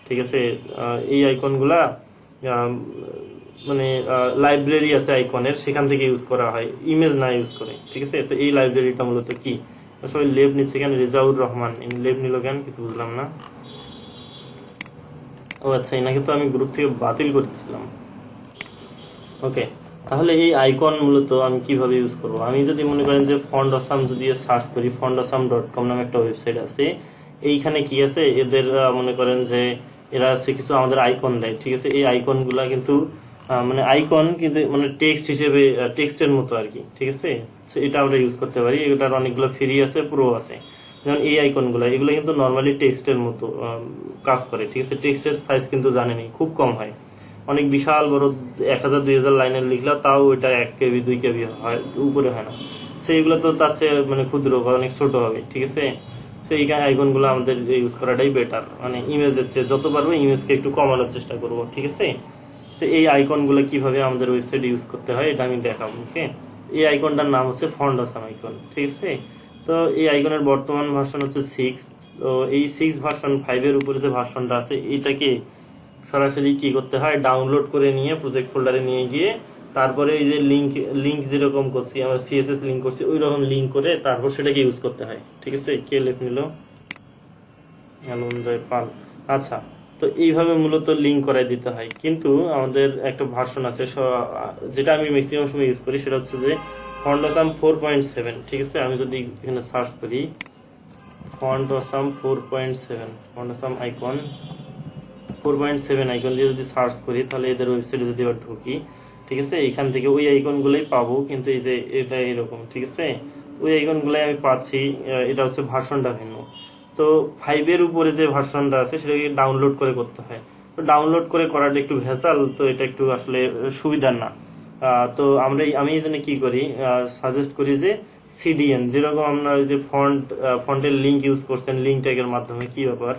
ঠিক আছে। এই আইকনগুলা মানে লাইব্রেরি আছে আইকনের, সেখান থেকে ইউজ করা হয়, ইমেজ না ইউজ করে। ঠিক আছে, তো এই লাইব্রেরিটা মূলত কি, সবাই লেভ নিচ্ছে কেন, রেজাউর রহমান লেভ নিল কেন, কিছু বুঝলাম না। ও আচ্ছা, এনাকে তো আমি গ্রুপ থেকে বাতিল করতেছিলাম। ওকে, তাহলে এই আইকন মূলত আমি কিভাবে ইউজ করব, আমি যদি মনে করেন যে ফন্ট অসাম যদি সার্চ করি, fontasam.com নামে একটা ওয়েবসাইট আছে, এইখানে কি আছে এদের মনে করেন যে এরা হচ্ছে কিছু আমাদের আইকন দেয়। ঠিক আছে, এই আইকনগুলা কিন্তু মানে আইকন কিন্তু মানে টেক্সট হিসেবে, টেক্সটের মতো আর কি। ঠিক আছে, তো এটা আমরা ইউজ করতে পারি, এটার অনেকগুলো ফ্রি আছে, প্রো আছে। যেমন এই আইকনগুলো, এগুলো কিন্তু নর্মালি টেক্সটের মতো কাজ করে। ঠিক আছে, টেক্সটের সাইজ কিন্তু জানেনি, খুব কম হয়, অনেক বিশাল বড় 1000-2000 লাইনের লিখলা তাও ওইটা 1 KB 2 KB হয়, উপরে হয় না। সেইগুলো তো তার চেয়ে মানে ক্ষুদ্র বা অনেক ছোট হবে। ঠিক আছে, সেই আইকনগুলো আমাদের ইউজ করাটাই বেটার, মানে ইমেজের চেয়ে যত পারবো ইমেজকে একটু কমানোর চেষ্টা করব। ঠিক আছে, তো এই আইকনগুলো কিভাবে আমাদের ওয়েবসাইটে ইউজ করতে হয় এটা আমি দেখাবো। ওকে, এই আইকনটার নাম হচ্ছে ফন্টাসাম আইকন। ঠিক আছে, তো এই আইকনের বর্তমান ভার্সন হচ্ছে 6। তো এই 6 ভার্সন 5-এর উপরে যে ভার্সনটা আছে এটাকে সরাসরি কি করতে হয়, ডাউনলোড করে নিয়ে প্রজেক্ট ফোল্ডারে নিয়ে গিয়ে তারপরে এই যে লিঙ্ক যেরকম করছি আমরা, সিএসএস লিঙ্ক করছি ওই রকম লিঙ্ক করে তারপর সেটাকে ইউজ করতে হয়। ঠিক আছে, কে লেখ নিল, জয় পাল। আচ্ছা, তো এইভাবে মূলত লিঙ্ক করাই দিতে হয়। কিন্তু আমাদের একটা ভার্সন আছে যেটা আমি ম্যাক্সিমাম সময় ইউজ করি, সেটা হচ্ছে যে fontasam 4.7। ঠিক আছে, আমি যদি এখানে সার্চ করি fontasam 4.7, fontasam আইকন 4.7 আইকন দিয়ে যদি সার্চ করি, তাহলে এদের ওয়েবসাইটে যদি এবার ঢুকি, ঠিক আছে, এখান থেকে ওই আইকনগুলোই পাবো, কিন্তু এই যে এটা এরকম। ঠিক আছে, ওই আইকনগুলোই আমি পাচ্ছি, এটা হচ্ছে ভার্সনটা ভিন্ন। তো 5-এর উপরে যে ভার্সনটা আছে সেটাকে ডাউনলোড করে করতে হয়। তো ডাউনলোড করে করাটা একটু ভেজাল, তো এটা একটু আসলে সুবিধার না। তো আমি এই জন্য কি করি, সাজেস্ট করি যে সিডিএন, যেরকম আমরা ওই যে ফন্টের লিঙ্ক ইউজ করছেন লিঙ্ক ট্যাগের মাধ্যমে, কি ব্যাপার,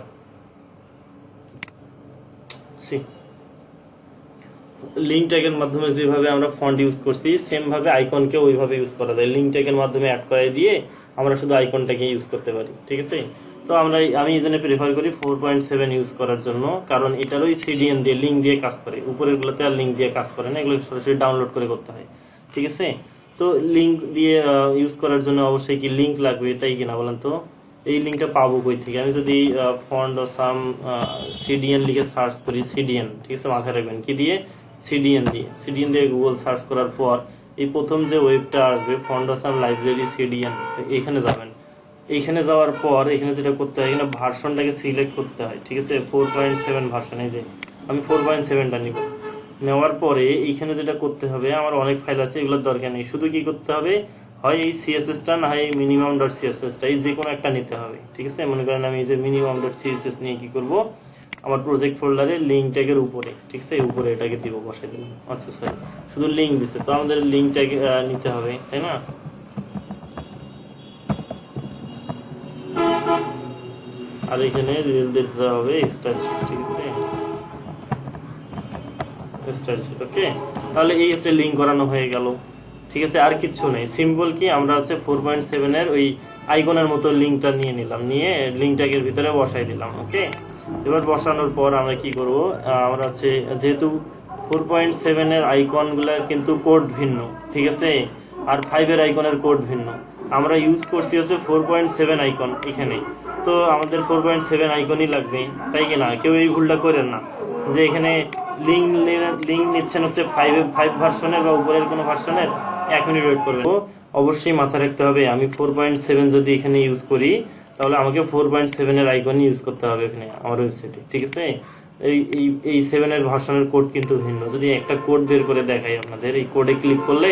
লিঙ্ক ট্যাগের মাধ্যমে যেভাবে আমরা ফন্ট ইউজ করছি সেম ভাবে আইকনকে ওইভাবে ইউজ করা যায়, লিঙ্ক ট্যাগের মাধ্যমে অ্যাড করাই দিয়ে আমরা শুধু আইকনটাকে ইউজ করতে পারি। ঠিক আছে, তো আমি এই জন্য প্রেফার করি 4.7 ইউজ করার জন্য, কারণ এটার ওই সিডিএন দিয়ে লিঙ্ক দিয়ে কাজ করে, উপরের গুলোতে আর লিঙ্ক দিয়ে কাজ করে না, এগুলো সরাসরি ডাউনলোড করে করতে হয়। ঠিক আছে, তো লিঙ্ক দিয়ে ইউজ করার জন্য অবশ্যই কি লিঙ্ক লাগবে, তাই কিনা বলেন তো। এই লিঙ্কটা পাবো কই থেকে, আমি যদি fontasam সিডিএন লিখে সার্চ করি, সিডিএন, ঠিক আছে, মাথায় রাখবেন কি দিয়ে, সিডিএন দিয়ে গুগল সার্চ করার পর এই প্রথম যে ওয়েবটা আসবে fontasam লাইব্রেরি সিডিএন, এইখানে যাবেন। এইখানে যাওয়ার পর এখানে যেটা করতে হয়, এখানে ভার্সনটাকে সিলেক্ট করতে হয়। ঠিক আছে, 4.7 ভার্সন, এই যে আমি 4.7টা নিব। নেওয়ার পরে এইখানে যেটা করতে হবে, আমার অনেক ফাইল আছে, এগুলোর দরকার নেই, শুধু কি করতে হবে, হয় এই সিএসএসটা না হয় মিনিমাম ডট সিএসএসটা, এই যে কোনো একটা নিতে হবে। ঠিক আছে, মনে করেন আমি এই যে মিনিমাম ডট সিএসএস নিয়ে কি করব, আমার প্রজেক্ট ফোল্ডারে লিঙ্ক ট্যাগের উপরে, ঠিক আছে, উপরে এটাকে দিব, বসাই দিলাম। আচ্ছা স্যার, শুধু লিঙ্ক দিছে, তো আমাদের লিঙ্ক ট্যাগ নিতে হবে, তাই না। আর এখানে রিল দিতে হবে স্টাইল শিট। ঠিক আছে, স্টাইল শিট। ওকে, তাহলে এই হচ্ছে লিঙ্ক করানো হয়ে গেল। ঠিক আছে, আর কিছু নেই, সিম্পল কি আমরা হচ্ছে 4.7 এর ওই আইকনের মতো লিঙ্কটা নিয়ে নিলাম, নিয়ে লিঙ্ক ট্যাগের ভিতরে বসাই দিলাম। ওকে, এবার বসানোর পর আমরা কি করব, আমরা হচ্ছে যেহেতু 4.7 এর আইকনগুলো কিন্তু কোড ভিন্ন, ঠিক আছে, আর 5-এর আইকনের কোড ভিন্ন, আমরা ইউজ করছি হচ্ছে 4.7 আইকন এখানে, তো আমাদের 4.7 আইকনই লাগবে, তাই কি না, কেউ এই ভুলটা করেন না যে এখানে লিঙ্ক নিচ্ছেন হচ্ছে 5 ভার্সনের বা উপরের কোনো ভার্সনের, 1 মিনিট ওয়েট করবেন। অবশ্যই মাথায় রাখতে হবে আমি 4.7 যদি এখানে ইউজ করি, তাহলে আমাকে 4.7 এর আইকনই ইউজ করতে হবে এখানে আমার ওয়েবসাইটে। ঠিক আছে, এই 7 এর ভার্সনের কোড কিন্তু ভিন্ন। যদি একটা কোড বের করে দেখাই আপনাদের, এই কোডে ক্লিক করলে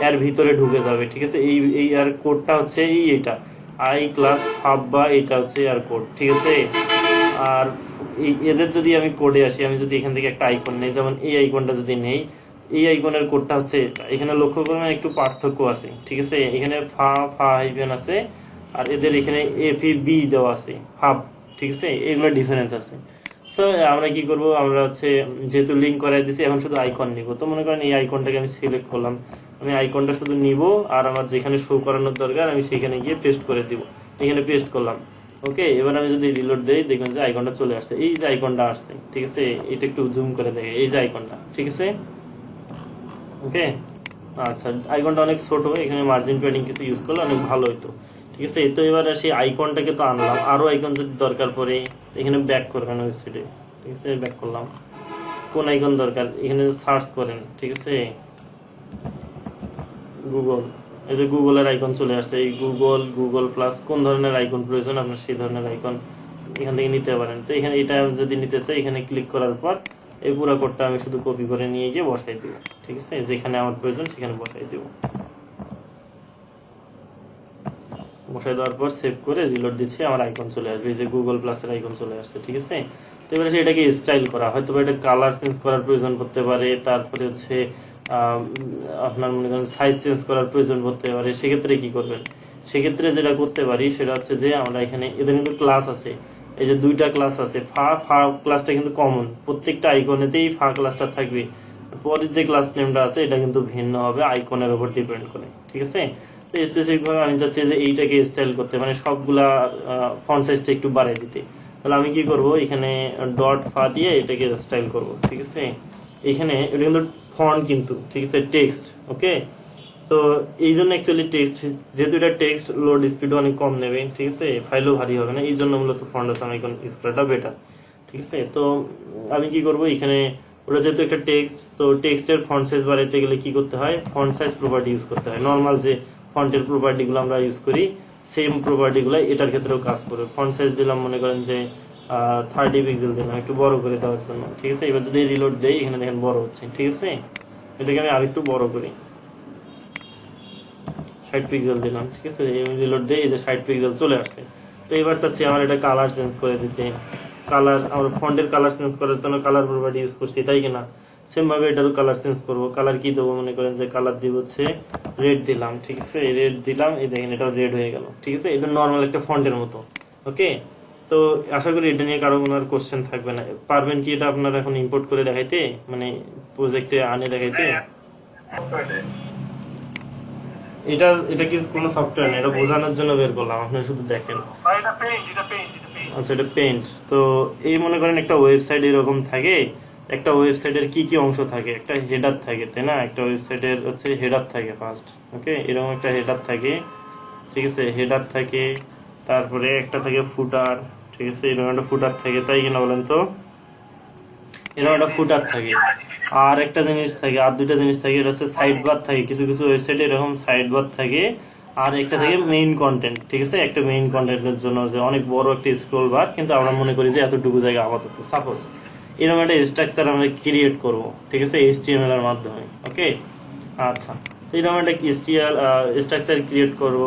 এর ভিতরে ঢুকে যাবে। ঠিক আছে, এই এর কোডটা হচ্ছে এইটা আই ক্লাস হাব, বা এটা হচ্ছে এর কোড। ঠিক আছে, আর এদের যদি আমি কোডে আসি, আমি যদি এখান থেকে একটা আইকন নেই, যেমন এই আইকনটা যদি নেই, এই আইকনের কোডটা হচ্ছে এটা। এখানে লক্ষ্য করবেন একটু পার্থক্য আছে। ঠিক আছে, এখানে ফা হাইফেন আছে, আর এদের এখানে এফি দেওয়া আছে, ফাব। ঠিক আছে, এগুলো ডিফারেন্স আছে। সো আমরা কি করব, আমরা হচ্ছে যেহেতু লিঙ্ক করাই দিছি, এখন শুধু আইকন নিব। তো মনে করেন এই আইকনটাকে আমি সিলেক্ট করলাম, আমি আইকনটা শুধু নিব, আর আমার যেখানে শো করানোর দরকার আমি সেখানে গিয়ে পেস্ট করে দিব, এখানে পেস্ট করলাম। ওকে, এবার আমি যদি রিলোড দেই দেখবেন যে আইকনটা চলে আসছে, এই যে আইকনটা আসছে, ঠিক আছে। এটা একটু জুম করে দেখে, এই যে আইকনটা, ঠিক আছে। ওকে, আচ্ছা, আইকনটা অনেক ছোট, এখানে মার্জিন প্যাডিং কিছু ইউজ করলে অনেক ভালো হতো, ঠিক আছে। তো এবার সেই আইকনটাকে তো আনলাম, আরো আইকন যদি দরকার পড়ে এখানে ব্যাক করবেন ওয়েবসাইটে, ঠিক আছে। ব্যাক করলাম, কোন আইকন দরকার এখানে সার্চ করেন, ঠিক আছে। গুগল, এই যে গুগলের আইকন চলে আসছে, এই গুগল প্লাস কোন ধরনের আইকন প্রয়োজন আপনার সেই ধরনের আইকন এখান থেকে নিতে পারেন। তো এখানে এটা যদি নিতে চাই, এখানে ক্লিক করার পর এই পুরো কোডটা আমি শুধু কপি করে নিয়ে গিয়ে বসাই দিব, ঠিক আছে। যেখানে আমার প্রয়োজন সেখানে বসাই দিব, বসাই দেওয়ার পর সেভ করে রিলোড দিচ্ছি, আমার আইকন চলে আসবে, এই যে গুগল প্লাসের আইকন চলে আসছে, ঠিক আছে। তো এবারে এটাকে স্টাইল করা, হয়তো এটা কালার চেঞ্জ করার প্রয়োজন পড়তে পারে, তারপরে হচ্ছে আপনার মনে করেন সাইজ চেঞ্জ করার প্রয়োজন পড়তে পারে। সেক্ষেত্রে কি করবেন, সেক্ষেত্রে যেটা করতে পারি সেটা হচ্ছে যে আমরা এখানে এদের কিন্তু ক্লাস আছে, এই যে দুইটা ক্লাস আছে, ফা ক্লাসটা কিন্তু কমন, প্রত্যেকটা আইকনেতেই ফা ক্লাসটা থাকবে। পরের যে ক্লাস নেমটা আছে এটা কিন্তু ভিন্ন হবে, আইকনের উপর ডিপেন্ড করে, ঠিক আছে। তো স্পেসিফিক ভাবে আমি চাচ্ছি যে এইটাকে স্টাইল করতে, মানে সবগুলা ফন্ট সাইজটা একটু বাড়িয়ে দিতে। তাহলে আমি কি করব, এখানে ডট ফা দিয়ে এটাকে স্টাইল করব, ঠিক আছে। এখানে এটা কিন্তু ফন্ট কিন্তু, ঠিক আছে, টেক্সট, ওকে। তো এই জন্য অ্যাকচুয়ালি টেক্সট, যেহেতু এটা টেক্সট লোড স্পিডও অনেক কম নেবে, ঠিক আছে, ফাইলও ভারী হবে না, এই জন্য মূলত ফন্ট আইকন ইউজ করাটা বেটার, ঠিক আছে। তো আমি কি করব, এখানে ওটা যেহেতু একটা টেক্সট, তো টেক্সটের ফন্ট সাইজ বাড়াইতে গেলে কি করতে হয়, ফন্ট সাইজ প্রপার্টি ইউজ করতে হয়। নর্মাল যে ফন্টের প্রপার্টিগুলো আমরা ইউজ করি সেম প্রপার্টিগুলো এটার ক্ষেত্রেও কাজ করবে। ফন্ট সাইজ দিলাম মনে করেন যে 30 পিক্সেল দিলাম একটু বড় করে দেওয়ার জন্য, ঠিক আছে। এবার যদি রিলোড দেই এখানে দেখেন বড় হচ্ছে, ঠিক আছে। এটাকে আমি আরেকটু বড় করি, 60 পিক্সেল দিলাম, ঠিক আছে। রিলোড দেই, এই যে 60 পিক্সেল চলে আসছে। তো এবার চাচ্ছি আমার এটা কালার চেঞ্জ করে দিতে, কালার আমরা ফন্টের কালার চেঞ্জ করার জন্য কালার প্রপার্টি ইউজ করছি, তাই কিনা। সেম ভাবে এটারও কালার চেঞ্জ করবো, কালার কি দেবো, মনে করেন যে কালার দিব হচ্ছে রেড দিলাম, ঠিক আছে। রেড দিলাম, এই দেখেন এটাও রেড হয়ে গেল, ঠিক আছে। এটা নর্মাল একটা ফন্টের মতো, ওকে। তো আশা করি এটা নিয়ে কারো কোনো কোশ্চেন থাকবে না। পারবেন কি এটা আপনারা এখন ইম্পোর্ট করে দেখাইতে, মানে প্রজেক্টে আনে দেখাইতে? এটা এটা কি কোনো সফটওয়্যার না, এটা বোঝানোর জন্য বের করলাম, আপনি শুধু দেখেন। আচ্ছা, এটা পেইন্ট। তো এই মনে করেন একটা ওয়েবসাইট এরকম থাকে, একটা ওয়েবসাইটের কি কি অংশ থাকে, একটা হেডার থাকে, তাই না। একটা ওয়েবসাইটের হচ্ছে হেডার থাকে ফার্স্ট, ওকে। এরকম একটা হেডার থাকে, ঠিক আছে, হেডার থাকে, তারপরে একটা থাকে ফুটার, ঠিক আছে, এরকম একটা ফুটার থাকে, তাই কিনা বলেন তো। এরকম একটা ফুটার থাকে, আর একটা জিনিস থাকে, আর দুইটা জিনিস থাকে, এটা হচ্ছে সাইড বার থাকে, কিছু কিছু ওয়েবসাইটে এরকম সাইড বার থাকে, আর একটা থাকে মেইন কন্টেন্ট, ঠিক আছে। একটা মেইন কন্টেন্টের জন্য যে অনেক বড় একটা স্ক্রল বার, কিন্তু আমরা মনে করি যে এতটুকু জায়গা আপাতত। সাপোজ এরকম একটা স্ট্রাকচার আমরা ক্রিয়েট করব, ঠিক আছে, HTML এর মাধ্যমে, ওকে। আচ্ছা, তো এরকম একটা স্ট্রাকচার ক্রিয়েট করব।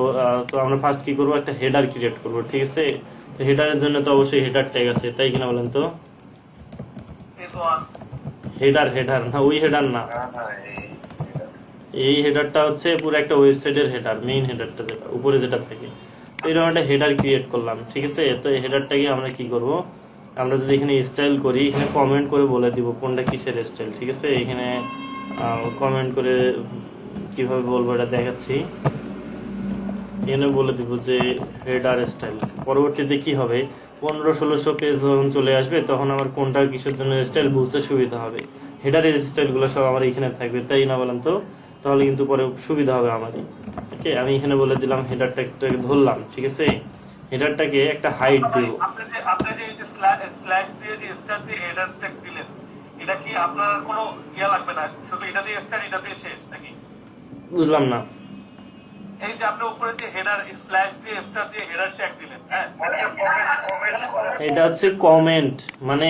তো আমরা ফার্স্ট কি করব, একটা হেডার ক্রিয়েট করব, ঠিক আছে। তো হেডারের জন্য তো অবশ্যই হেডার ট্যাগ আছে, তাই কিনা বলেন তো। হেডার হেডার না, ওই হেডার না, এই হেডারটা হচ্ছে পুরো একটা ওয়েবসাইটের হেডার, মেইন হেডারটা যেটা উপরে যেটা থাকে। তো এরকম একটা হেডার ক্রিয়েট করলাম, ঠিক আছে। তো এই হেডারটাকে আমরা কি করব, আমরা যদি এখানে স্টাইল করি, এখানে কমেন্ট করে বলে দিব কোনটা কিসের স্টাইল, ঠিক আছে। এখানে কমেন্ট করে কিভাবে বলবো এটা দেখাচ্ছি। এখানে বলে দিব যে হেডার স্টাইল। পরবর্তীতে কি হবে, 1500-1600 পেজ যখন চলে আসবে তখন আমার কোনটা কিসের জন্য স্টাইল বুঝতে সুবিধা হবে। হেডারের স্টাইলগুলো সব আমার এখানে থাকবে, তাই না বলেন তো। তাহলে কিন্তু পরে সুবিধা হবে আমারই, ওকে। আমি এখানে বলে দিলাম হেডারটাকে ধরলাম, ঠিক আছে। হেডারটাকে একটা হাইট দেব। আপনি যে স্ল্যাশ দিয়ে যে স্টার দিয়ে হেডার ট্যাগ দিলেন, এটা কি আপনার কোনো ইয়া লাগবে না, শুধু এটা দিয়ে স্টার এটা দিয়ে শেষ নাকি? বুঝলাম না। এই যে আপনি উপরে যে হেডার স্ল্যাশ দিয়ে স্টার দিয়ে হেডার ট্যাগ দিলেন, হ্যাঁ, এটা হচ্ছে কমেন্ট, মানে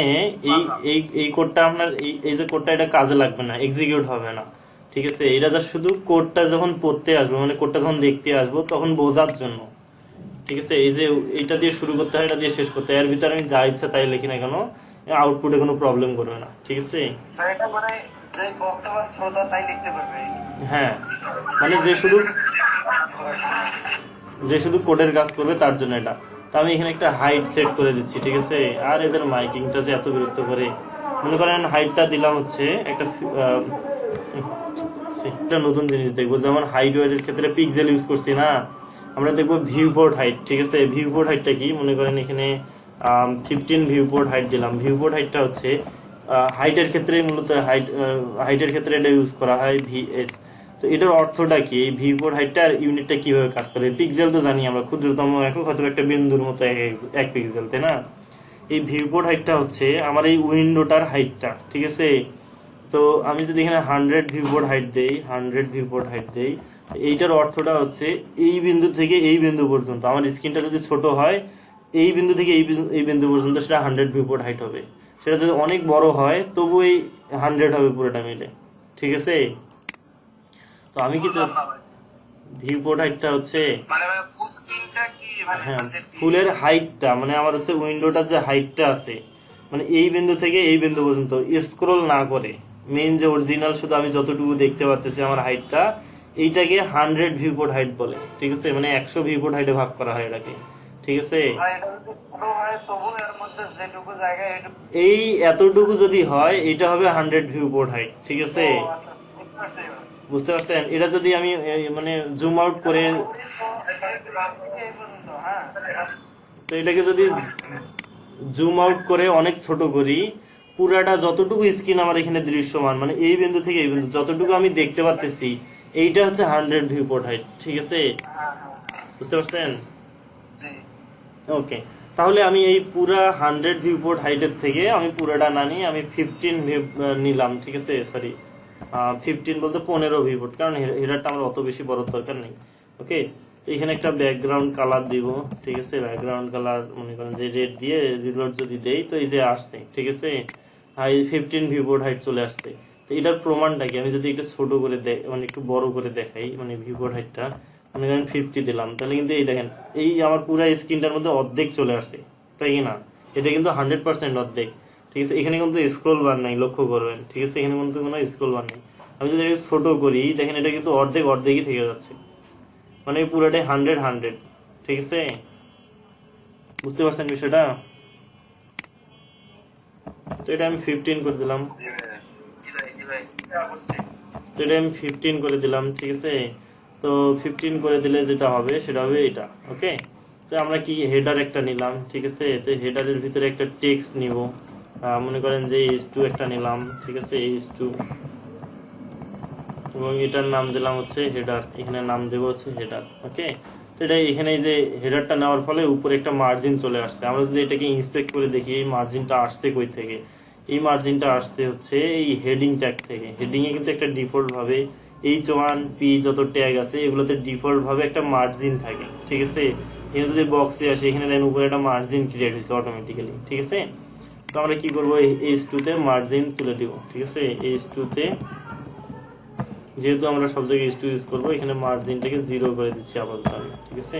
এই এই এই কোডটা আপনার এই যে কোডটা, এটা কাজে লাগবে না, এক্সিকিউট হবে না, ঠিক আছে। এটা যা শুধু কোডটা যখন পড়তে আসবো, মানে কোডটা যখন দেখতে আসবো তখন বোঝার জন্য, ঠিক আছে। এই যে এটা দিয়ে শুরু করতে হয়, এটা দিয়ে শেষ করতে হয়, এর ভিতরে আমি যা ইচ্ছা তাই লিখি না কেন, আউটপুটে কোনো প্রবলেম করবে না, ঠিক আছে। এটা মানে যে বক্তব্য শ্রোতা তাই লিখতে পারবে। হ্যাঁ, মানে যে শুধু কোডের কাজ করবে তার জন্য এটা। তো আমি এখানে একটা হাইট সেট করে দিচ্ছি, ঠিক আছে। আর এদের মাইকিংটা যে এত বিরক্ত করে, মনে করেন হাইটটা দিলাম হচ্ছে একটা নতুন জিনিস দেখবো, যেমন হাইট ওয়েটের ক্ষেত্রে পিক্সেল ইউজ করছি না, আমরা দেখবো ভিউ পোর্ট হাইট। ঠিক আছে, ভিউ পোর্ট হাইটটা কি, মনে করেন এখানে 15 ভিউ পোর্ট হাইট দিলাম। ভিউ পোর্ট হাইটটা হচ্ছে হাইটের ক্ষেত্রে মূলত হাইটের ক্ষেত্রে এটা ইউজ করা হয় ভিএস। তো এটার অর্থটা কি, এই ভিউ পোর্ট হাইটটা আর ইউনিটটা কিভাবে কাজ করে? পিক্সেল তো জানি আমরা, ক্ষুদ্রতম একক হয়তো একটা বিন্দুর মতো এক পিক্সেল, তাই না? এই ভিউ পোর্ট হাইটটা হচ্ছে আমার এই উইন্ডোটার হাইটটা। ঠিক আছে, তো আমি যদি এখানে 100 ভিউ পোর্ট হাইট দেই, 100 ভিউ পোর্ট হাইট দেই, এইটার অর্থটা হচ্ছে এই বিন্দু থেকে এই বিন্দু পর্যন্ত আমার স্ক্রিনটা যদি ছোট হয়, এই বিন্দু থেকে এই বিন্দু পর্যন্ত সেটা 100 ভিউ পোর্ট হাইট হবে। সেটা যদি অনেক বড় হয় তবু এই 100 হবে পুরোটা মিলে। ঠিক আছে, তো আমি কি ভিউ পোর্ট হাইটটা হচ্ছে মানে ফুল স্ক্রিনটা কি মানে হ্যাঁ 100 feet? ফুলের হাইটটা, মানে আমার হচ্ছে উইন্ডোটার যে হাইটটা আছে, মানে এই বিন্দু থেকে এই বিন্দু পর্যন্ত স্ক্রল না করে মেইন যে অরিজিনাল শুধু আমি যতটুকু দেখতে পাচ্ছি আমার হাইটটা, এইটাকে 100 ভিউ পোর্ট হাইট বলে। ঠিক আছে, মানে 100 ভিউ পোর্ট হাইটে ভাগ করা হয় এটাকে। ঠিক আছে, আর এটা যদি ছোট হয় তবু এর মধ্যে যেটুকু জায়গা এটুকু এই এতটুকু যদি হয় এটা হবে 100 ভিউ পোর্ট হাইট। ঠিক আছে, বুঝতে পারছি এবার। বুঝতে পারছেন? এটা যদি আমি মানে জুম আউট করে, এই পর্যন্ত, হ্যাঁ। তো এটাকে যদি জুম আউট করে অনেক ছোট করি, পুরাটা যতটুকু স্ক্রিন আমার এখানে দৃশ্যমান, মানে এই বিন্দু থেকে এই বিন্দু যতটুকু আমি দেখতে পাচ্ছি, এইটা হচ্ছে 100 ভিউ পোর্ট হাইট। ঠিক আছে, বুঝতে পারছেন? জি। ওকে, তাহলে আমি এই পুরা 100 ভিউ পোর্ট হাইটের থেকে আমি পুরাটা না নিয়ে আমি 15 ভিউ নিলাম। ঠিক আছে, সরি 15 বলতে 15 ভিউ পোর্ট, কারণ হেডারটা আমার অত বেশি বড় দরকার নেই। ওকে, তো এখানে একটা ব্যাকগ্রাউন্ড কালার দিব। ঠিক আছে, ব্যাকগ্রাউন্ড কালার মনে করেন যে রেড দিয়ে রিলোড যদি দেই, তো এই যে আসছে। ঠিক আছে, আর এই 15 ভিউ পোর্ট হাইট চলে আসছে। তো এটার প্রমাণটা কি, আমি যদি একটু ছোট করে মানে একটু বড় করে দেখাই, মানে ভিউ পোর্ট হাইটটা মনে করেন 50 দিলাম, তাহলে কিন্তু এই দেখেন এই আমার পুরো স্ক্রিনটার মধ্যে অর্ধেক চলে আসছে, তাই না? এটা কিন্তু 100% অর্ধেক। ঠিক আছে, এখানে কিন্তু স্ক্রল বার নাই, লক্ষ্য করবেন। ঠিক আছে, এখানে কিন্তু কোনো স্ক্রল বার নেই। আমি যদি এটা ছোট করি, দেখেন এটা কিন্তু অর্ধেকই থেকে যাচ্ছে, মানে পুরোটাই 100। ঠিক আছে, বুঝতে পারছেন বিষয়টা? তো এটা আমি 15 করে দিলাম, জি ভাই, জি ভাই। অবশ্যই তো এটা আমি 15 করে দিলাম। ঠিক আছে, তো 15 করে দিলে যেটা হবে সেটা হবে এটা। ওকে, তো আমরা কি হেডার একটা নিলাম। ঠিক আছে, তো হেডারের ভিতরে একটা টেক্সট নিব, মনে করেন যে h2 একটা নিলাম। ঠিক আছে, h2, এবং এটার নাম দিলাম হচ্ছে হেডার, এখানে নাম দেব হচ্ছে হেডার। ওকে, তো এটা এখানে যে হেডারটা নেওয়ার ফলে উপরে একটা মার্জিন চলে আসছে। আমরা যদি এটাকে ইন্সপেক্ট করে দেখি এই মার্জিনটা আসছে কই থেকে, এই মার্জিনটা আসছে হচ্ছে এই হেডিং ট্যাগ থেকে। হেডিং এ কিন্তু একটা ডিফল্ট ভাবে H1P যত ট্যাগ আছে এগুলোতে ডিফল্ট ভাবে একটা মার্জিন থাকে। ঠিক আছে, এখানে যদি বক্সে আসে, এখানে দেখেন উপরে একটা মার্জিন ক্রিয়েট হয়েছে অটোমেটিক্যালি। ঠিক আছে, তো আমরা কি করবো, H2 তে মার্জিন তুলে দিব। ঠিক আছে, H2 তে যেহেতু আমরা সব জায়গায় H2 ইউজ করবো, এখানে মার্জিনটাকে 0 করে দিচ্ছি আপাতত আমি। ঠিক আছে,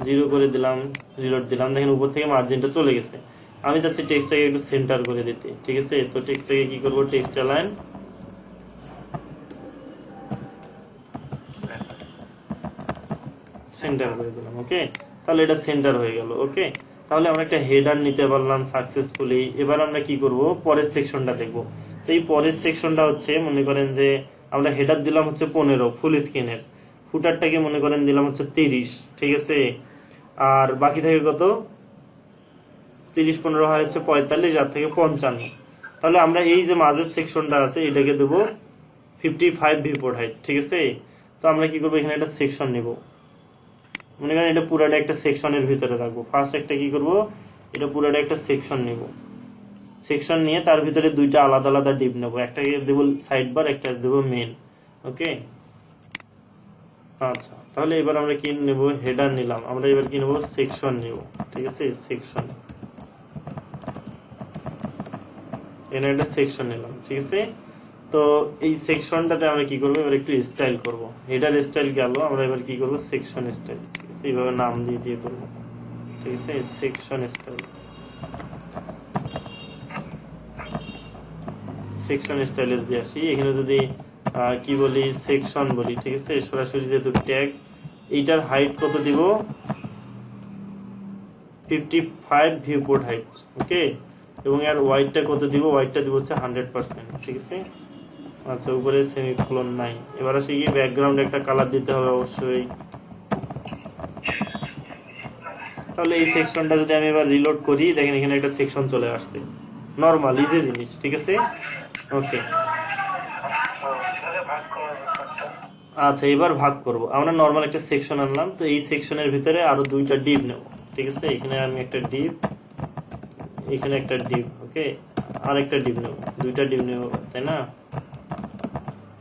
0 করে দিলাম, রিলোড দিলাম, দেখেন উপর থেকে মার্জিনটা চলে গেছে। আমি চাচ্ছি টেক্সটটাকে একটু সেন্টার করে দিতে। ঠিক আছে, তো টেক্সটটাকে কি করবো, টেক্সট অ্যালাইন সেন্টার করে দিলাম। ওকে, তাহলে এটা সেন্টার হয়ে গেল। ওকে, তাহলে আমরা একটা হেডার নিতে পারলাম সাকসেসফুলি। এবার আমরা কি করব, পরের সেকশনটা দেখব। তো এই পরের সেকশনটা হচ্ছে মনে করেন যে আমরা হেডার দিলাম হচ্ছে 15 ফুল স্ক্রিনের, ফুটারটাকে মনে করেন দিলাম হচ্ছে 30। ঠিক আছে, আর বাকি থাকে কত, 30 15 হয় হচ্ছে 45, আর থেকে 55। তাহলে আমরা এই যে মাঝের সেকশনটা আছে এটাকে দেবো 55 ভিউ পোর্ট হাইট। ঠিক আছে, তো আমরা কি করবো, এখানে একটা সেকশন নিব, মনে করেন এটা পুরাটা একটা সেকশনের ভিতরে রাখবো। ফার্স্ট একটা কি করব, এটা পুরাটা একটা সেকশন নিব, সেকশন নিয়ে তার ভিতরে দুইটা আলাদা আলাদা ডিপ নেব, একটাকে দেব সাইড বার, একটা দেব মেন। ওকে, আচ্ছা, তাহলে এবার আমরা কি নেব, হেডার নিলাম, আমরা এবার কি নেব, সেকশন নেব। ঠিক আছে, সেকশন, এখানে একটা সেকশন নিলাম। ঠিক আছে, তো এই সেকশনটাতে আমরা কি করবো, এবার একটু স্টাইল করব। হেডার স্টাইল গেল, আমরা এবার কি করব, সেকশন স্টাইল। ঠিক আছে, এইভাবে নাম দিয়ে দিয়ে করবো। ঠিক আছে, সেকশন স্টাইল, সেকশন স্টাইলে দিয়ে আসি। এখানে যদি কি বলি, সেকশন বলি। ঠিক আছে, সরাসরি যেহেতু ট্যাগ, এইটার হাইট কত দিব, 55 ভিউ পোর্ট হাইট। ওকে, এবং এর ওয়াইডটা কত দিব, ওয়াইডটা দিব হচ্ছে 100%। ঠিক আছে, আচ্ছা, উপরে সেমিকোলন নাই। এবার আসি কি, ব্যাকগ্রাউন্ড একটা কালার দিতে হবে অবশ্যই। তাহলে এই সেকশনটা যদি আমি এবার রিলোড করি, দেখেন এখানে একটা সেকশন চলে আসছে, নর্মাল ইজি জিনিস, ঠিক আছে। ওকে, কিভাবে ভাগ করার ব্যাপারটা? আচ্ছা এবার ভাগ করব। আমরা নর্মাল একটা সেকশন আনলাম, তো এই সেকশনের ভিতরে আরো দুইটা ডিপ নেব, ঠিক আছে। এখানে আমি একটা ডিপ, এখানে একটা ডিপ, ওকে, আর একটা ডিপ নেব, দুইটা ডিপ নেব, তাই না।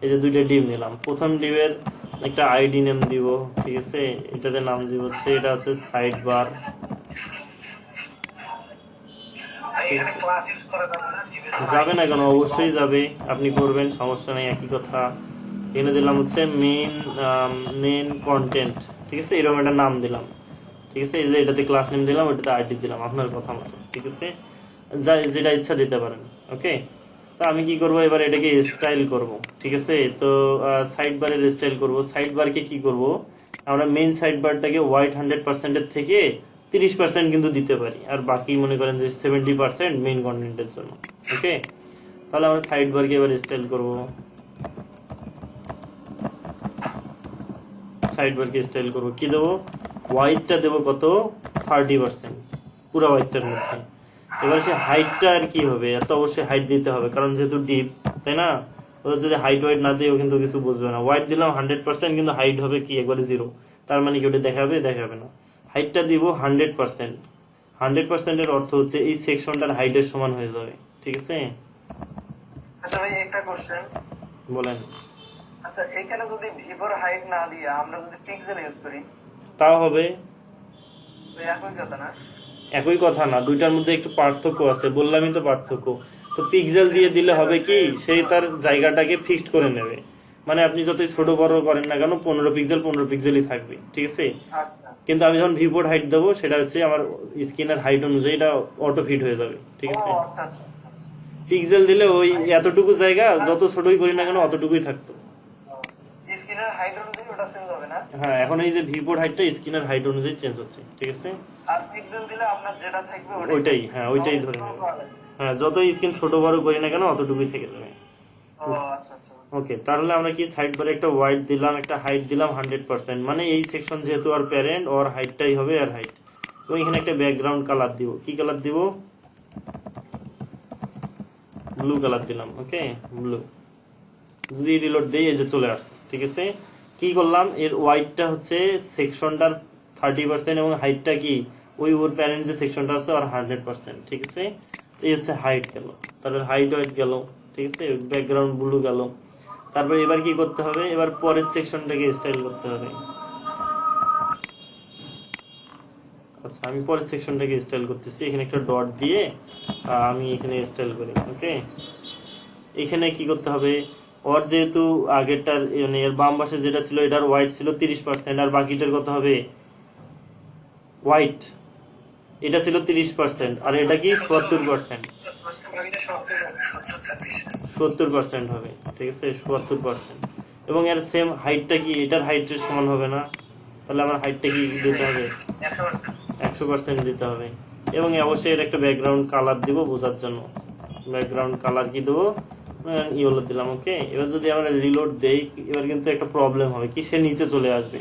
এই যে দুইটা ডিপ নিলাম, প্রথম ডিপের একটা আইডি নেম দিব, ঠিক আছে। এটাতে নাম দিব হচ্ছে, এটা আছে সাইড বার, এখানে ক্লাস ইউজ করা যাবে না? যাবে না কেন, অবশ্যই যাবে, আপনি করবেন, সমস্যা নেই, একই কথা। এখানে দিলাম হচ্ছে মেন কন্টেন্ট, ঠিক আছে, এরকম একটা নাম দিলাম, ঠিক আছে। এই যে এটাতে ক্লাস নেম দিলাম, ওটাতে আইডি দিলাম, আপনার কথা মতো, ঠিক আছে, যেটা ইচ্ছা দিতে পারেন। ওকে, তো আমি কি করব, এবার এটাকে স্টাইল করব, ঠিক আছে। তো সাইড বারের স্টাইল করব। সাইড বারকে কি করব, আমরা মেইন সাইড বারটাকে হোয়াইট 100%-এর থেকে 30% কিন্তু দিতে পারি, আর বাকি মনে করেন যে 70% মেইন কন্টেন্টের জন্য। ওকে, তাহলে আমরা সাইড বারকে এবার স্টাইল করব। সাইড বারকে স্টাইল করব, কি দেবো, হোয়াইটটা দেবো কত, 30%, পুরো হোয়াইটটার মধ্যে। এবার সে হাইটটা আর কি হবে, এত অবশ্যই হাইট দিতে হবে, কারণ যেহেতু ডিপ, তাই না। ওদের যদি হাইট ওয়াইট না দিয়েও কিন্তু কিছু বুঝবে না। হোয়াইট দিলাম 100%, কিন্তু হাইট হবে কি একবারে 0, তার মানে কি ওটা দেখাবে না। হাইটটা দিব 100%। 100%-এর অর্থ হচ্ছে এই সেকশনটার হাইটের সমান হয়ে যাবে, ঠিক আছে। আচ্ছা ভাই, একটা কোশ্চেন বলেন। আচ্ছা, এখানে যদি ভিভোর হাইট না দিয়ে আমরা যদি পিক্সেল ইউজ করি, তাও হবে, তো একই কথা না? একই কথা না, দুইটার মধ্যে একটু পার্থক্য আছে, বললামই তো পার্থক্য। তো পিক্সেল দিয়ে দিলে হবে কি, সেই তার জায়গাটাকে ফিক্সড করে নেবে, মানে আপনি যতই ছোট বড় করেন না কেন, 15 পিক্সেলই থাকবে, ঠিক আছে। আচ্ছা কিন্তু আমি যখন ভিভোর হাইট দেবো, সেটা হচ্ছে আমার স্ক্রিনের হাইট অনুযায়ী এটা অটো ফিট হয়ে যাবে, ঠিক ও আছে। আচ্ছা আচ্ছা আচ্ছা। পিক্সেল দিলে ওই এতটুকু জায়গা যত ছোটই করি না কেন অতটুকুই থাকতো। স্ক্রিনের হাইট অনুযায়ী ওটা চেঞ্জ হবে না? হ্যাঁ, এখন এই যে ভিভোর হাইটটা স্ক্রিনের হাইট অনুযায়ী চেঞ্জ হচ্ছে, ঠিক আছে। আর পিক্সেল দিলে আপনার যেটা থাকবে ওইটাই, হ্যাঁ ওইটাই ধরে নেবে। হ্যাঁ, যতই স্ক্রিন ছোট বড় করি না কেন অতটুকুই থেকে যাবে। ও আচ্ছা আচ্ছা। ওকে, তাহলে আমরা কি সাইড বারে একটা হোয়াইট দিলাম, একটা হাইট দিলাম 100%, মানে এই সেকশন যেহেতু আর প্যারেন্ট, ওর হাইটটাই হবে আর হাইট। এবং এখানে একটা ব্যাকগ্রাউন্ড কালার দিব, কি কালার দিব, ব্লু কালার দিলাম। ওকে, ব্লু। যদি রিলোড দেই, এই যে চলে আসছে, ঠিক আছে। কি করলাম, এর হোয়াইটটা হচ্ছে সেকশনটার 30% এবং হাইটটা কি ওই ওর প্যারেন্ট যে সেকশনটা আছে আর 100%, ঠিক আছে। এই হচ্ছে হাইট গেল, তারপর হাইট হোয়াইট গেল, ঠিক আছে, ব্যাকগ্রাউন্ড ব্লু গেল। তারপর এবার কি করতে হবে, এবার পরের সেকশনটাকে স্টাইল করতে হবে। আচ্ছা, আমি পরের সেকশনটাকে স্টাইল করতেছি, এখানে একটা ডট দিয়ে আমি এখানে স্টাইল করি। ওকে, এখানে কি করতে হবে, ওর যেহেতু আগেরটার মানে এর বাম পাশে যেটা ছিল এটার হোয়াইট ছিল 30%, আর বাকিটার কত হবে হোয়াইট, এটা ছিল 30%, আর এটা কি 70%, 70% হবে, ঠিক আছে, 70%। এবং এর সেম হাইটটা কি এটার হাইটের সমান হবে না, তাহলে আমার হাইটটা কি দিতে হবে, 100% দিতে হবে। এবং অবশ্যই এর একটা ব্যাকগ্রাউন্ড কালার দিব বোঝার জন্য, ব্যাকগ্রাউন্ড কালার কি দেবো, ইয়েলো দিলাম। ওকে, এবার যদি আমরা রিলোড দেই, এবার কিন্তু একটা প্রবলেম হবে, কি সে নিচে চলে আসবে।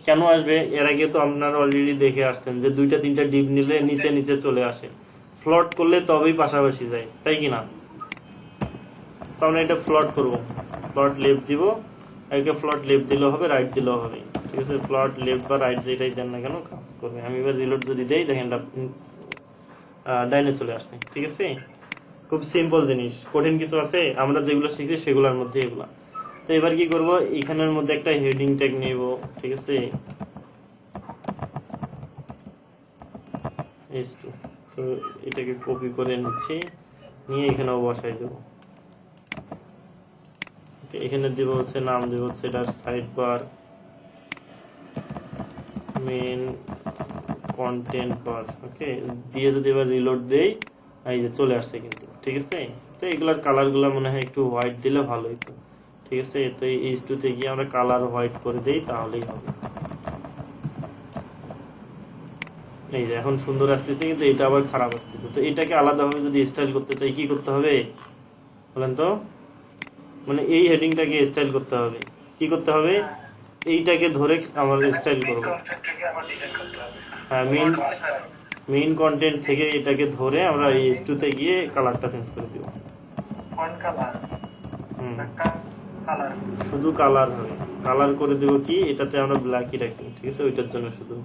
কেন আসবে, এর আগে তো আপনারা অলরেডি দেখে আসছেন যে 2-3টা ডিপ নিলে নিচে নিচে চলে আসে, ফ্লট করলে তবেই পাশাপাশি যায়, তাই কি না। তো আমরা এটা ফ্লট করব, ফ্লট লেফট দিব, একে ফ্লট লেফট দিলেও হবে, রাইট দিলেও হবে, ঠিক আছে। ফ্লট লেফট বা রাইট যেটাই দেন না কেন কাজ করবে। আমি এবার রিলোড যদি দেই, দেখেন ডাইনে চলে আসছে, ঠিক আছে। খুব সিম্পল জিনিস, কঠিন কিছু আছে, আমরা যেগুলো শিখছি সেগুলোর মধ্যে এগুলা। তো এবার কি করব, এখানের মধ্যে একটা হেডিং ট্যাগ নেব, ঠিক আছে, S2। তো এটাকে কপি করে নিচ্ছি, নিয়ে এখানেও বসাই দেব। এখানে দেব হচ্ছে নাম দেব হচ্ছে এটার সাইড বার, মেন কন্টেন্ট বার। ওকে, দিয়ে যদি এবার রিলোড দেই, এই যে চলে আসছে কিন্তু, ঠিক আছে। তো এগুলার কালারগুলো মনে হয় একটু হোয়াইট দিলে ভালো হতো, ঠিক আছে। তো এই H2 তে গিয়ে আমরা কালার হোয়াইট করে দেই, তাহলেই হবে। এই যে এখন সুন্দর আসতেছে, কিন্তু এটা আবার খারাপ আসতেছে। তো এটাকে আলাদাভাবে যদি স্টাইল করতে চাই, কি করতে হবে বলেন তো, মানে এই হেডিংটাকে স্টাইল করতে হবে, কি করতে হবে, এইটাকে ধরে আমার স্টাইল করব। হ্যাঁ, মেইন কন্টেন্ট থেকে এটাকে ধরে আমরা এই H2 তে গিয়ে কালারটা চেঞ্জ করে দিব। ফন্ট কালার হুম, না কালার? শুধু কালার হবে, কালার করে দেব কি এটাতে আমরা ব্ল্যাকই রাখি, ঠিক আছে, ওইটার জন্য শুধু।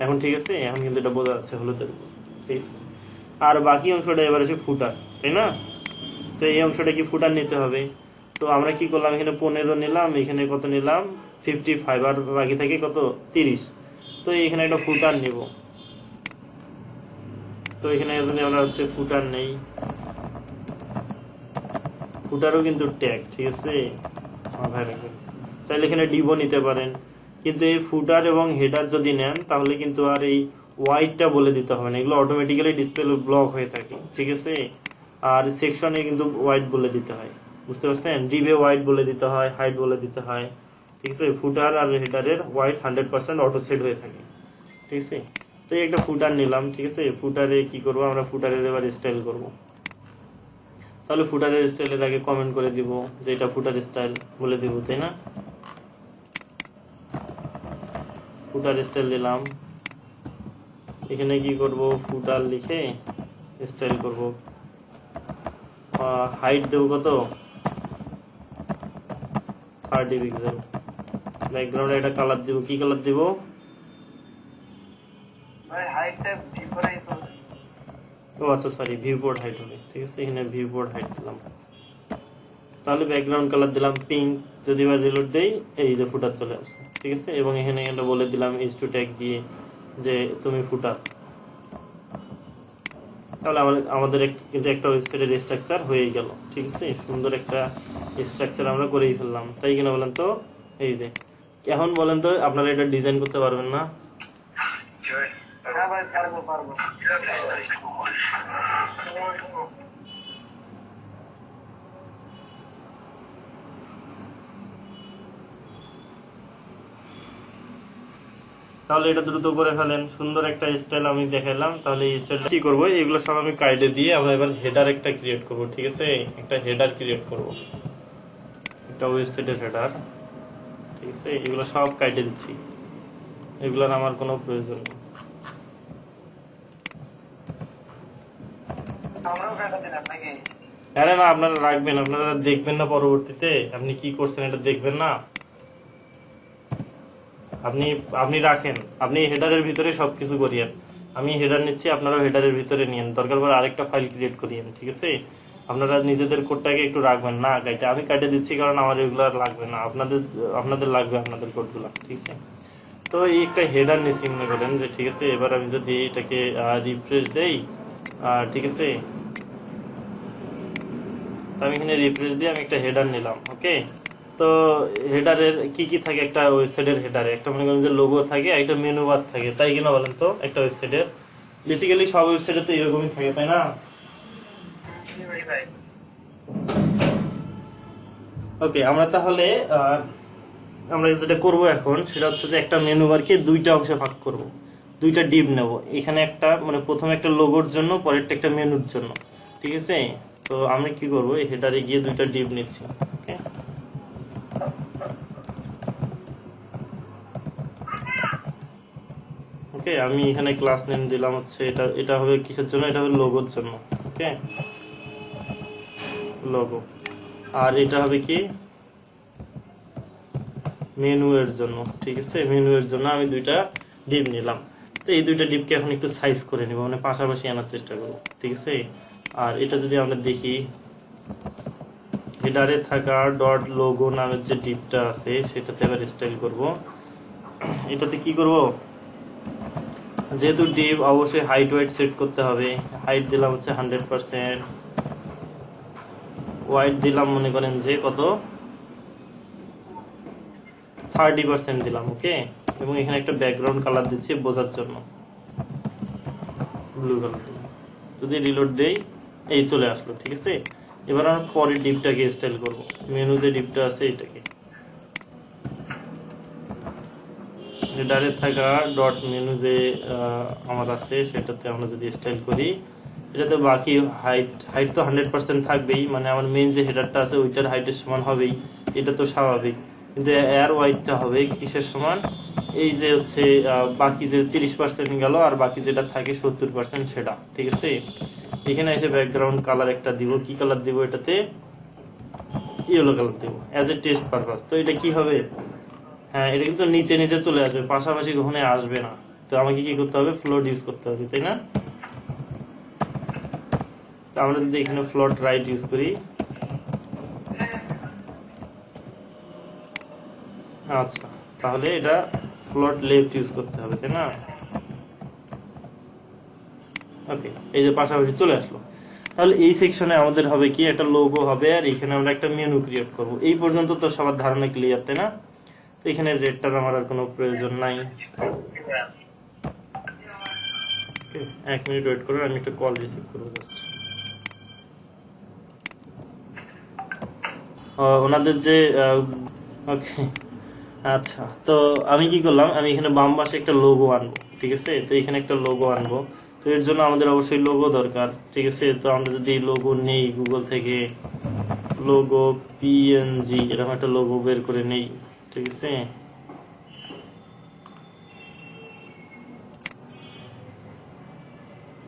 এখন ঠিক আছে, এখন কিন্তু এটা বোঝা যাচ্ছে হলুদের উপর, ঠিক আছে। আর বাকি অংশটা এবার আছে ফুটার, তাই না? তো এই অংশটা কি ফুটার নিতে হবে। তো আমরা কি করলাম, এখানে 15 নিলাম, এখানে কত নিলাম 55, আর বাকি থাকে কত 30। তো এখানে একটা ফুটার নিব। তো এখানে যদি আমরা হচ্ছে ফুটার নেই, ফুটারও কিন্তু ট্যাগ, ঠিক আছে, মাথায় রাখবেন। চাইলে এখানে ডিবও নিতে পারেন, কিন্তু এই ফুটার এবং হেডার যদি নেন তাহলে কিন্তু আর এই হোয়াইটটা বলে দিতে হবে না, এগুলো অটোমেটিক্যালি ডিসপ্লে ব্লক হয়ে থাকে, ঠিক আছে। আর সেকশনে কিন্তু হোয়াইট বলে দিতে হয়, বুঝতে পারছেন? ডিবে হোয়াইট বলে দিতে হয়, হাইট বলে দিতে হয়, ঠিক আছে। ফুটার আর হেডারের হোয়াইট 100% অটো সেট হয়ে থাকে, ঠিক আছে। তো এই একটা ফুটার নিলাম, ঠিক আছে। ফুটারে কি করব আমরা, ফুটারের এবার স্টাইল করব। তাহলে ফুটারের স্টাইলের আগে কমেন্ট করে দিব যে এটা ফুটার স্টাইল বলে দিব, তাই না? ফুটার স্টাইল দিলাম, এখানে কি করব, ফুটার লিখে স্টাইল করব। হাইট দেব কত, 30 পিক্সেল। ব্যাকগ্রাউন্ডে একটা কালার দিব, কি কালার দিব? ভাই হাইটটা ভিভোর আইসো। ও আচ্ছা, সরি, ভিউপোর্ট হাইট হবে, ঠিক আছে। এখানে ভিউপোর্ট হাইট দিলাম, তাহলে ব্যাকগ্রাউন্ড কালার দিলাম পিঙ্ক। যদি এবার রিলোড দেই, এই যে ফুটার চলে আসছে, ঠিক আছে। এবং এখানে একটা বলে দিলাম H2 ট্যাগ দিয়ে যে তুমি ফুটার। তাহলে আমাদের কিন্তু একটা ওয়েবসাইটের স্ট্রাকচার হয়ে গেল, ঠিক আছে। সুন্দর একটা স্ট্রাকচার আমরা করেই ফেললাম, তাই কিনা বলেন তো? এই যে এখন বলেন তো, আপনারা এটা ডিজাইন করতে পারবেন না? হ্যাঁ ভাই, পারবো। তাহলে এটা দ্রুত করে ফেলেন, সুন্দর একটা স্টাইল আমি দেখাইলাম। তাহলে এই স্টাইলটা কি করবো, এগুলো সব আমি কাইডে দিয়ে আমরা এবার হেডার একটা ক্রিয়েট করব, ঠিক আছে। একটা হেডার ক্রিয়েট করব, একটা ওয়েবসাইটের হেডার, ঠিক আছে। এগুলো সব কাইডে দিচ্ছি, এগুলোর আমার কোনো প্রয়োজন নেই। আমরাও কাটা দিলাম নাকি? আরে না, আপনারা রাখবেন, আপনারা দেখবেন না পরবর্তীতে আপনি কি করছেন, এটা দেখবেন না। আপনি রাখেন, আপনি হেডারের ভিতরে সবকিছু করিয়েন। আমি হেডার নিচ্ছি, আপনারাও হেডারের ভিতরে নিয়েন, দরকার পড়ে আরেকটা ফাইল ক্রিয়েট করিয়েন, ঠিক আছে। আপনারা নিজেদের কোডটাকে একটু রাখবেন না কাইটা, আমি কাটে দিচ্ছি কারণ আমার এগুলো আর লাগবে না, আপনাদের লাগবে আপনাদের কোডগুলো, ঠিক আছে। তো এই একটা হেডার নিচ্ছি মনে করেন যে, ঠিক আছে। এবার আমি যদি এটাকে রিফ্রেশ দেই, ঠিক আছে, তো আমি এখানে রিফ্রেশ দিয়ে আমি একটা হেডার নিলাম, ওকে। তো হেডারের কি কি থাকে একটা ওয়েবসাইটের হেডারে? একটা মনে করেন যে লোগো থাকে, একটা মেনু বার থাকে, তাই কিনা বলেন তো? একটা ওয়েবসাইটের বেসিক্যালি সব ওয়েবসাইটে তো এরকমই থাকে, তাই না? ওকে, আমরা তাহলে আমরা যেটা করব এখন সেটা হচ্ছে যে একটা মেনু বারকে দুইটা অংশে ভাগ করব, দুইটা ডিপ নেব। এখানে একটা মানে প্রথমে একটা লোগোর জন্য, পরেরটা একটা মেনুর জন্য, ঠিক আছে। তো আমি কি করব, এই হেডারে গিয়ে দুইটা ডিপ নিচ্ছি, ওকে। ওকে, আমি এখানে ক্লাস নেম দিলাম হচ্ছে এটা হবে কিসের জন্য, এটা হবে লোগোর জন্য, ওকে, লোগো। আর এটা হবে কি, মেনু এর জন্য, ঠিক আছে। মেনু এর জন্য আমি দুইটা ডিপ নিলাম। তো এই দুইটা ডিপকে এখন একটু সাইজ করে নিব, মানে পাশাপাশি আনার চেষ্টা করব, ঠিক আছে। আর এটা যদি আমরা দেখি, হেডারে থাকা ডট লোগো নামের যে ডিপটা আছে সেটাতে আবার স্টাইল করব। এটাতে কি করব, যেহেতু ডিপ অবশ্যই হাইট ওয়াইট সেট করতে হবে। হাইট দিলাম হচ্ছে 100%, ওয়াইট দিলাম মনে করেন যে কত 30% দিলাম, ওকে। এবং এখানে একটা ব্যাকগ্রাউন্ড কালার দিচ্ছি বোঝার জন্য, ব্লু কালার দিলাম। যদি রিলোড দেই, এই চলে আসলো, ঠিক আছে। এবার আমরা পরের ডিপটাকে স্টাইল করব, মেনুতে ডিপটা আছে এটাকে হেডারে থাকা ডট মেনু যে আমার আছে সেটাতে আমরা যদি স্টাইল করি, এটাতে বাকি হাইট তো 100% থাকবেই, মানে আমার মেইন যে হেডারটা আছে ওইটার হাইটের সমান হবেই, এটা তো স্বাভাবিক। কিন্তু এর ওয়াইডটা হবে কিসের সমান, এই যে হচ্ছে বাকি যে 30% গেল আর বাকি যেটা থাকে 70% সেটা, ঠিক আছে। এখানে এসে ব্যাকগ্রাউন্ড কালার একটা দিব, কি কালার দিব এটাতে, ইয়েলো কালার দিব অ্যাজ এ টেস্ট পারপাস। তো এটা কি হবে, হ্যাঁ এটা কিন্তু নিচে নিচে চলে আসবে, পাশাপাশি কখনো আসবে না। তো আমাকে কি করতে হবে, ফ্লোট ইউজ করতে হবে, তাই না। তো আমরা যদি এখানে ফ্লোট রাইট ইউজ করি, আচ্ছা তাহলে এটা ফ্লোট লেফট ইউজ করতে হবে, তাই না। ওকে, এই যে পাশাপাশি চলে আসলো। তাহলে এই সেকশনে আমাদের হবে কি, একটা লোগো হবে আর এখানে আমরা একটা মেনু ক্রিয়েট করব। এই পর্যন্ত তো সবার ধারণা ক্লিয়ার, তাই না। তো এখানে রেডটার আমার আর কোনো প্রয়োজন নাই। 1 মিনিট ওয়েট করুন, আমি একটা কল রিসিভ করবো জাস্ট। ওনাদের যে ওকে, আচ্ছা তো আমি কি করলাম, আমি এখানে বাম পাশে একটা লোগো আনবো, ঠিক আছে। তো এখানে একটা লোগো আনবো, তো এর জন্য আমাদের অবশ্যই লোগো দরকার, ঠিক আছে। তো আমরা যদি লোগো নেই গুগল থেকে, লোগো পিএনজি এরকম একটা লোগো বের করে নেই, ঠিক আছে।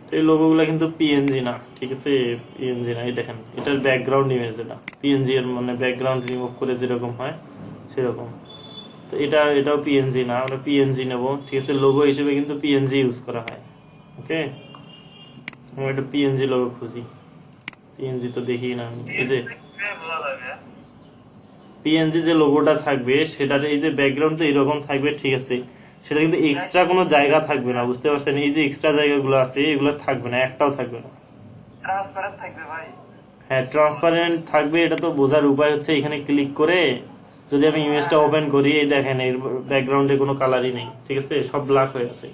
তো এই লোগোগুলো কিন্তু পিএনজি না, ঠিক আছে, পিএনজি না। এই দেখেন এটার ব্যাকগ্রাউন্ড ইমেজ, এটা পিএনজি এর মানে ব্যাকগ্রাউন্ড রিমুভ করে যেরকম হয় সেরকম। তো এটাও পিএনজি না, আমরা পিএনজি নেব, ঠিক আছে। লোগো হিসেবে কিন্তু পিএনজি ইউজ করা হয়, ওকে। আমরা একটা পিএনজি লোগো খুঁজি, পিএনজি তো দেখি না আমি। এই যে পিএনজি যে লোগোটা থাকবে সেটার এই যে ব্যাকগ্রাউন্ড তো এরকম থাকবে, ঠিক আছে। সেটা কিন্তু এক্সট্রা কোনো জায়গা থাকবে না, বুঝতে পারছেন। এই যে এক্সট্রা জায়গাগুলো আছে এগুলো থাকবে না, একটাও থাকবে না। ট্রান্সপারেন্ট থাকবে ভাই। হ্যাঁ ট্রান্সপারেন্ট থাকবে, এটা তো বোঝার উপায় হচ্ছে এখানে ক্লিক করে যদি আমি ইমেজটা ওপেন করি, এই দেখেন এর ব্যাকগ্রাউন্ডে কোনো কালারই নেই, ঠিক আছে, সব ব্ল্যাক হয়ে আছে,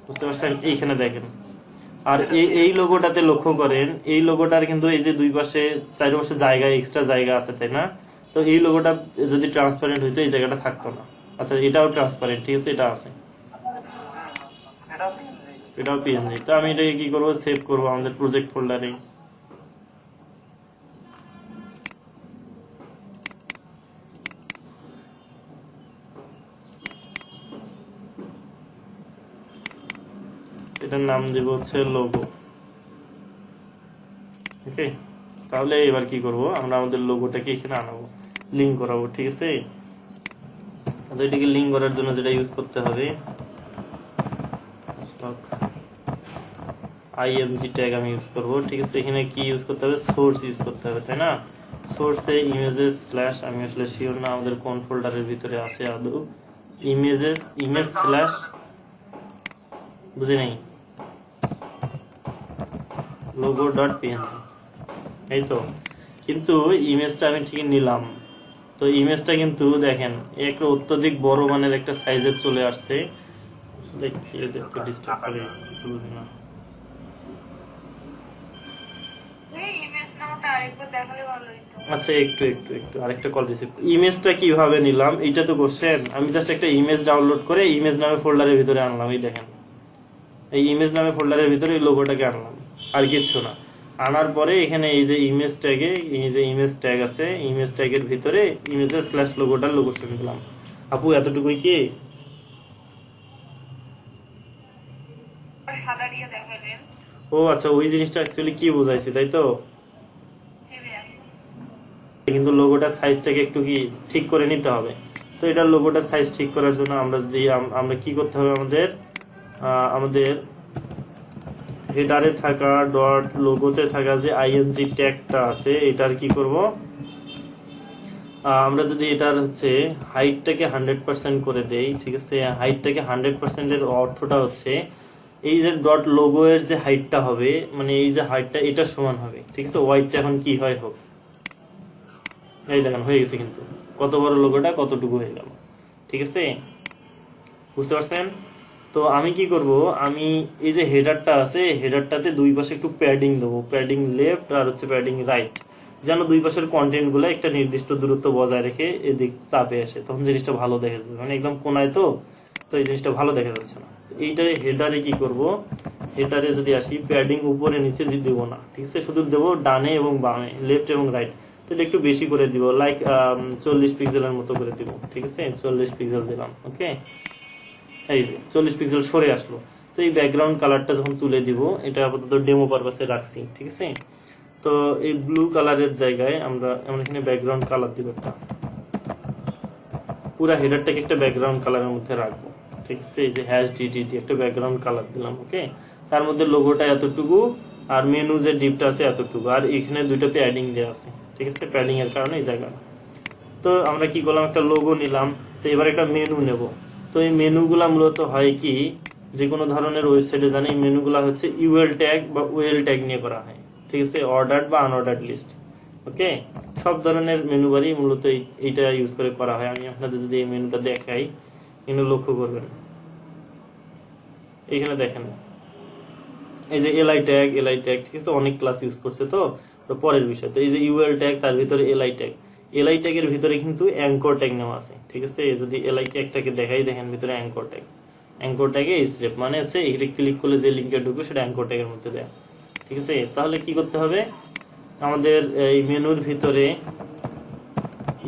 বুঝতে পারছেন। এইখানে দেখেন, আর এই লোগোটাতে লক্ষ্য করেন, এই লোগোটার কিন্তু এই যে দুই পাশে চারিপাশে জায়গা এক্সট্রা জায়গা আছে, তাই না। তো এই লোগোটা যদি ট্রান্সপারেন্ট হইতো এই জায়গাটা থাকতো না। আচ্ছা এটাও ট্রান্সপারেন্ট, ঠিক আছে, এটা আছে, এটাও পিএনজি। এটাও পিএনজি। তো আমি এটাকে কি করবো, সেভ করবো আমাদের প্রজেক্ট ফোল্ডারে। এটার নাম দেব হচ্ছে লোগো, ওকে। তাহলে এবার কি করব, আমরা আমাদের লোগোটাকে এখানে আনাবো, লিঙ্ক করাবো, ঠিক আছে। তো এটাকে লিঙ্ক করার জন্য যেটা ইউজ করতে হবে, আইএমজি ট্যাগ আমি ইউজ করব, ঠিক আছে। এখানে কি ইউজ করতে হবে, সোর্স ইউজ করতে হবে, তাই না। সোর্সে ইমেজেস স্ল্যাশ, আমি আসলে শিওর না আমাদের কোন ফোল্ডারের ভিতরে আছে আদৌ, ইমেজ স্ল্যাশ, বুঝি নাই, লোগো ডট পিএনজি, এই তো। কিন্তু ইমেজটা আমি ঠিক নিলাম, তো ইমেজটা কিন্তু দেখেন একটা অত্যধিক বড় মানের একটা সাইজের চলে আসছে। আসলে কি যে একটু ডিস্টার্ব করে, কিছু বুঝি না। আচ্ছা একটু আরেকটা কল রিসিভ। ইমেজটা কিভাবে নিলাম এটা তো কোশ্চেন। আমি জাস্ট একটা ইমেজ ডাউনলোড করে ইমেজ নামে ফোল্ডারের ভিতরে আনলাম, এই দেখেন এই ইমেজ নামে ফোল্ডারের ভিতরে এই লোগোটাকে আনলাম, আর কিচ্ছু না। আনার পরে এখানে এই যে ইমেজ ট্যাগে, এই যে ইমেজ ট্যাগ আছে, ইমেজ ট্যাগের ভিতরে ইমেজের স্ল্যাশ লোগোটার লোকেশন দিলাম। আপু এতটুকুই কি? ও আচ্ছা, ওই জিনিসটা অ্যাকচুয়ালি কি বোঝাইছি তাই তো। কিন্তু লোগোটার সাইজটাকে একটু কি ঠিক করে নিতে হবে। তো এটার লোগোটার সাইজ ঠিক করার জন্য আমরা কি করতে হবে, আমাদের হেডারে থাকা ডট লোগোতে থাকা যে আইএনজি ট্যাগটা আছে এটার কি করব, আমরা যদি এটার হচ্ছে হাইটটাকে 100% করে দেই, ঠিক আছে। হাইটটাকে 100% এর অর্থটা হচ্ছে এই যে ডট লোগো এর যে হাইটটা হবে, মানে এই যে হাইটটা এটা সমান হবে, ঠিক আছে। ওয়াইডটা এখন কি হয় হোক, এই দেখেন হয়ে গেছে, কিন্তু কত বড় লোগোটা কতটুকু হয়ে গেল, ঠিক আছে, বুঝতে পারছেন। তো আমি কি করব, আমি এই যে হেডারটা আছে হেডারটাতে দুই পাশে একটু প্যাডিং দেবো, প্যাডিং লেফট আর হচ্ছে প্যাডিং রাইট, যেন দুই পাশের কন্টেন্ট গুলো একটা নির্দিষ্ট দূরত্ব বজায় রেখে এদিক চাপে আসে, তখন জিনিসটা ভালো দেখা যাবে। মানে একদম কোনায় তো এই জিনিসটা ভালো দেখা যাচ্ছে না। তো এইটারে হেডারে কি করব, হেডারে যদি আসি প্যাডিং উপরে নিচে দেবো না, ঠিক আছে, শুধু দেবো ডানে এবং বামে, লেফট এবং রাইট। তো এটা একটু বেশি করে দিব, লাইক 40 পিক্সেলের মতো করে দিব। ঠিক আছে, 40 পিক্সেল দিলাম। ওকে, এই যে 40 পিক্সেল সরে আসলো। তো এই ব্যাকগ্রাউন্ড কালারটা যখন তুলে দিব, এটা আপাতত ডেমো পারপাসে রাখছি। ঠিক আছে, তো এই ব্লু কালারের জায়গায় আমরা এখানে ব্যাকগ্রাউন্ড কালার দিব একটা, পুরো হেডারটাকে একটা ব্যাকগ্রাউন্ড কালারের মধ্যে রাখবো। ঠিক আছে, এই যে #DDD একটা ব্যাকগ্রাউন্ড কালার দিলাম। ওকে, তার মধ্যে লোগোটা এতটুকু, আর মেনু যে ডিপটা আছে এতটুকু, আর এখানে দুইটা প্যাডিং দেওয়া আছে। ঠিক আছে, প্যাডিং এর কারণে এই জায়গা। তো আমরা কি করলাম, একটা লোগো নিলাম। তো এবার একটা মেনু নেব। তো এই মেনুগুলা মূলত হয় কি, যে কোনো ধরনের ওয়েবসাইটে জানি এই মেনুগুলা হচ্ছে ইউএল ট্যাগ বা ওয়েল ট্যাগ নিয়ে করা হয়। ঠিক আছে, অর্ডার্ড বা আনঅর্ডার্ড লিস্ট। ওকে, সব ধরনের মেনু বারই মূলত এইটা ইউজ করে করা হয়। আমি আপনাদের যদি এই মেনুটা দেখাই, এগুলো লক্ষ্য করবেন, এইখানে দেখেন এই যে এলআই ট্যাগ। ঠিক আছে, অনেক ক্লাস ইউজ করছে, তো পরের বিষয়। তো এই যে ইউএল ট্যাগ, তার ভিতরে এলআই ট্যাগের ভিতরে কিন্তু অ্যাঙ্কর ট্যাগ নেওয়া আছে। ঠিক আছে, যদি এলআই ট্যাগটাকে দেখাই, দেখেন ভিতরে অ্যাঙ্কর ট্যাগে স্রেপ মানে হচ্ছে এখানে ক্লিক করলে যে লিঙ্কটা ঢুকবে সেটা অ্যাঙ্কর ট্যাগের মধ্যে দেয়। ঠিক আছে, তাহলে কি করতে হবে, আমাদের এই মেনুর ভিতরে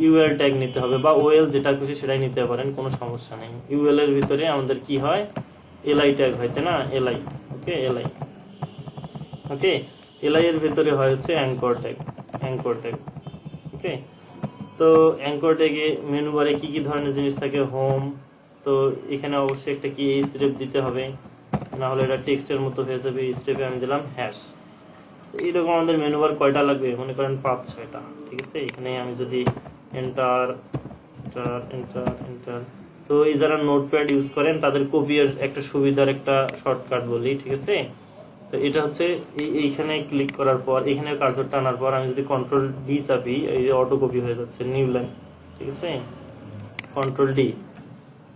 ইউএল ট্যাগ নিতে হবে, বা ওএল যেটা খুশি সেটাই নিতে পারেন, কোনো সমস্যা নেই। ইউএল এর ভিতরে আমাদের কি হয়, এলআই ট্যাগ হয়, তাই না, এলআই। ওকে, এলআই এর ভিতরে হয় হচ্ছে অ্যাঙ্কর ট্যাগ। ওকে, তো অ্যাঙ্কর ট্যাগে মেনু বারে কি কি ধরনের জিনিস থাকে, হোম। তো এখানে অবশ্যই একটা কি স্রেপ দিতে হবে, না হলে এটা টেক্সটের মতো হয়ে যাবে। স্রেপে আমি দিলাম হ্যাশ। এইরকম আমাদের মেনু বার কয়টা লাগবে, মনে করেন 5-6টা। ঠিক আছে, এখানে আমি যদি এন্টার, তো এই যারা নোটপ্যাড ইউজ করেন তাদের কপির একটা সুবিধার একটা শর্টকাট বলি। ঠিক আছে, তো এটা হচ্ছে এইখানে ক্লিক করার পর, এখানে কার্সর টানার পর আমি যদি কন্ট্রোল-D চাপি, এই যে অটো কপি হয়ে যাচ্ছে, নিউ লাইন। ঠিক আছে, কন্ট্রোল-D।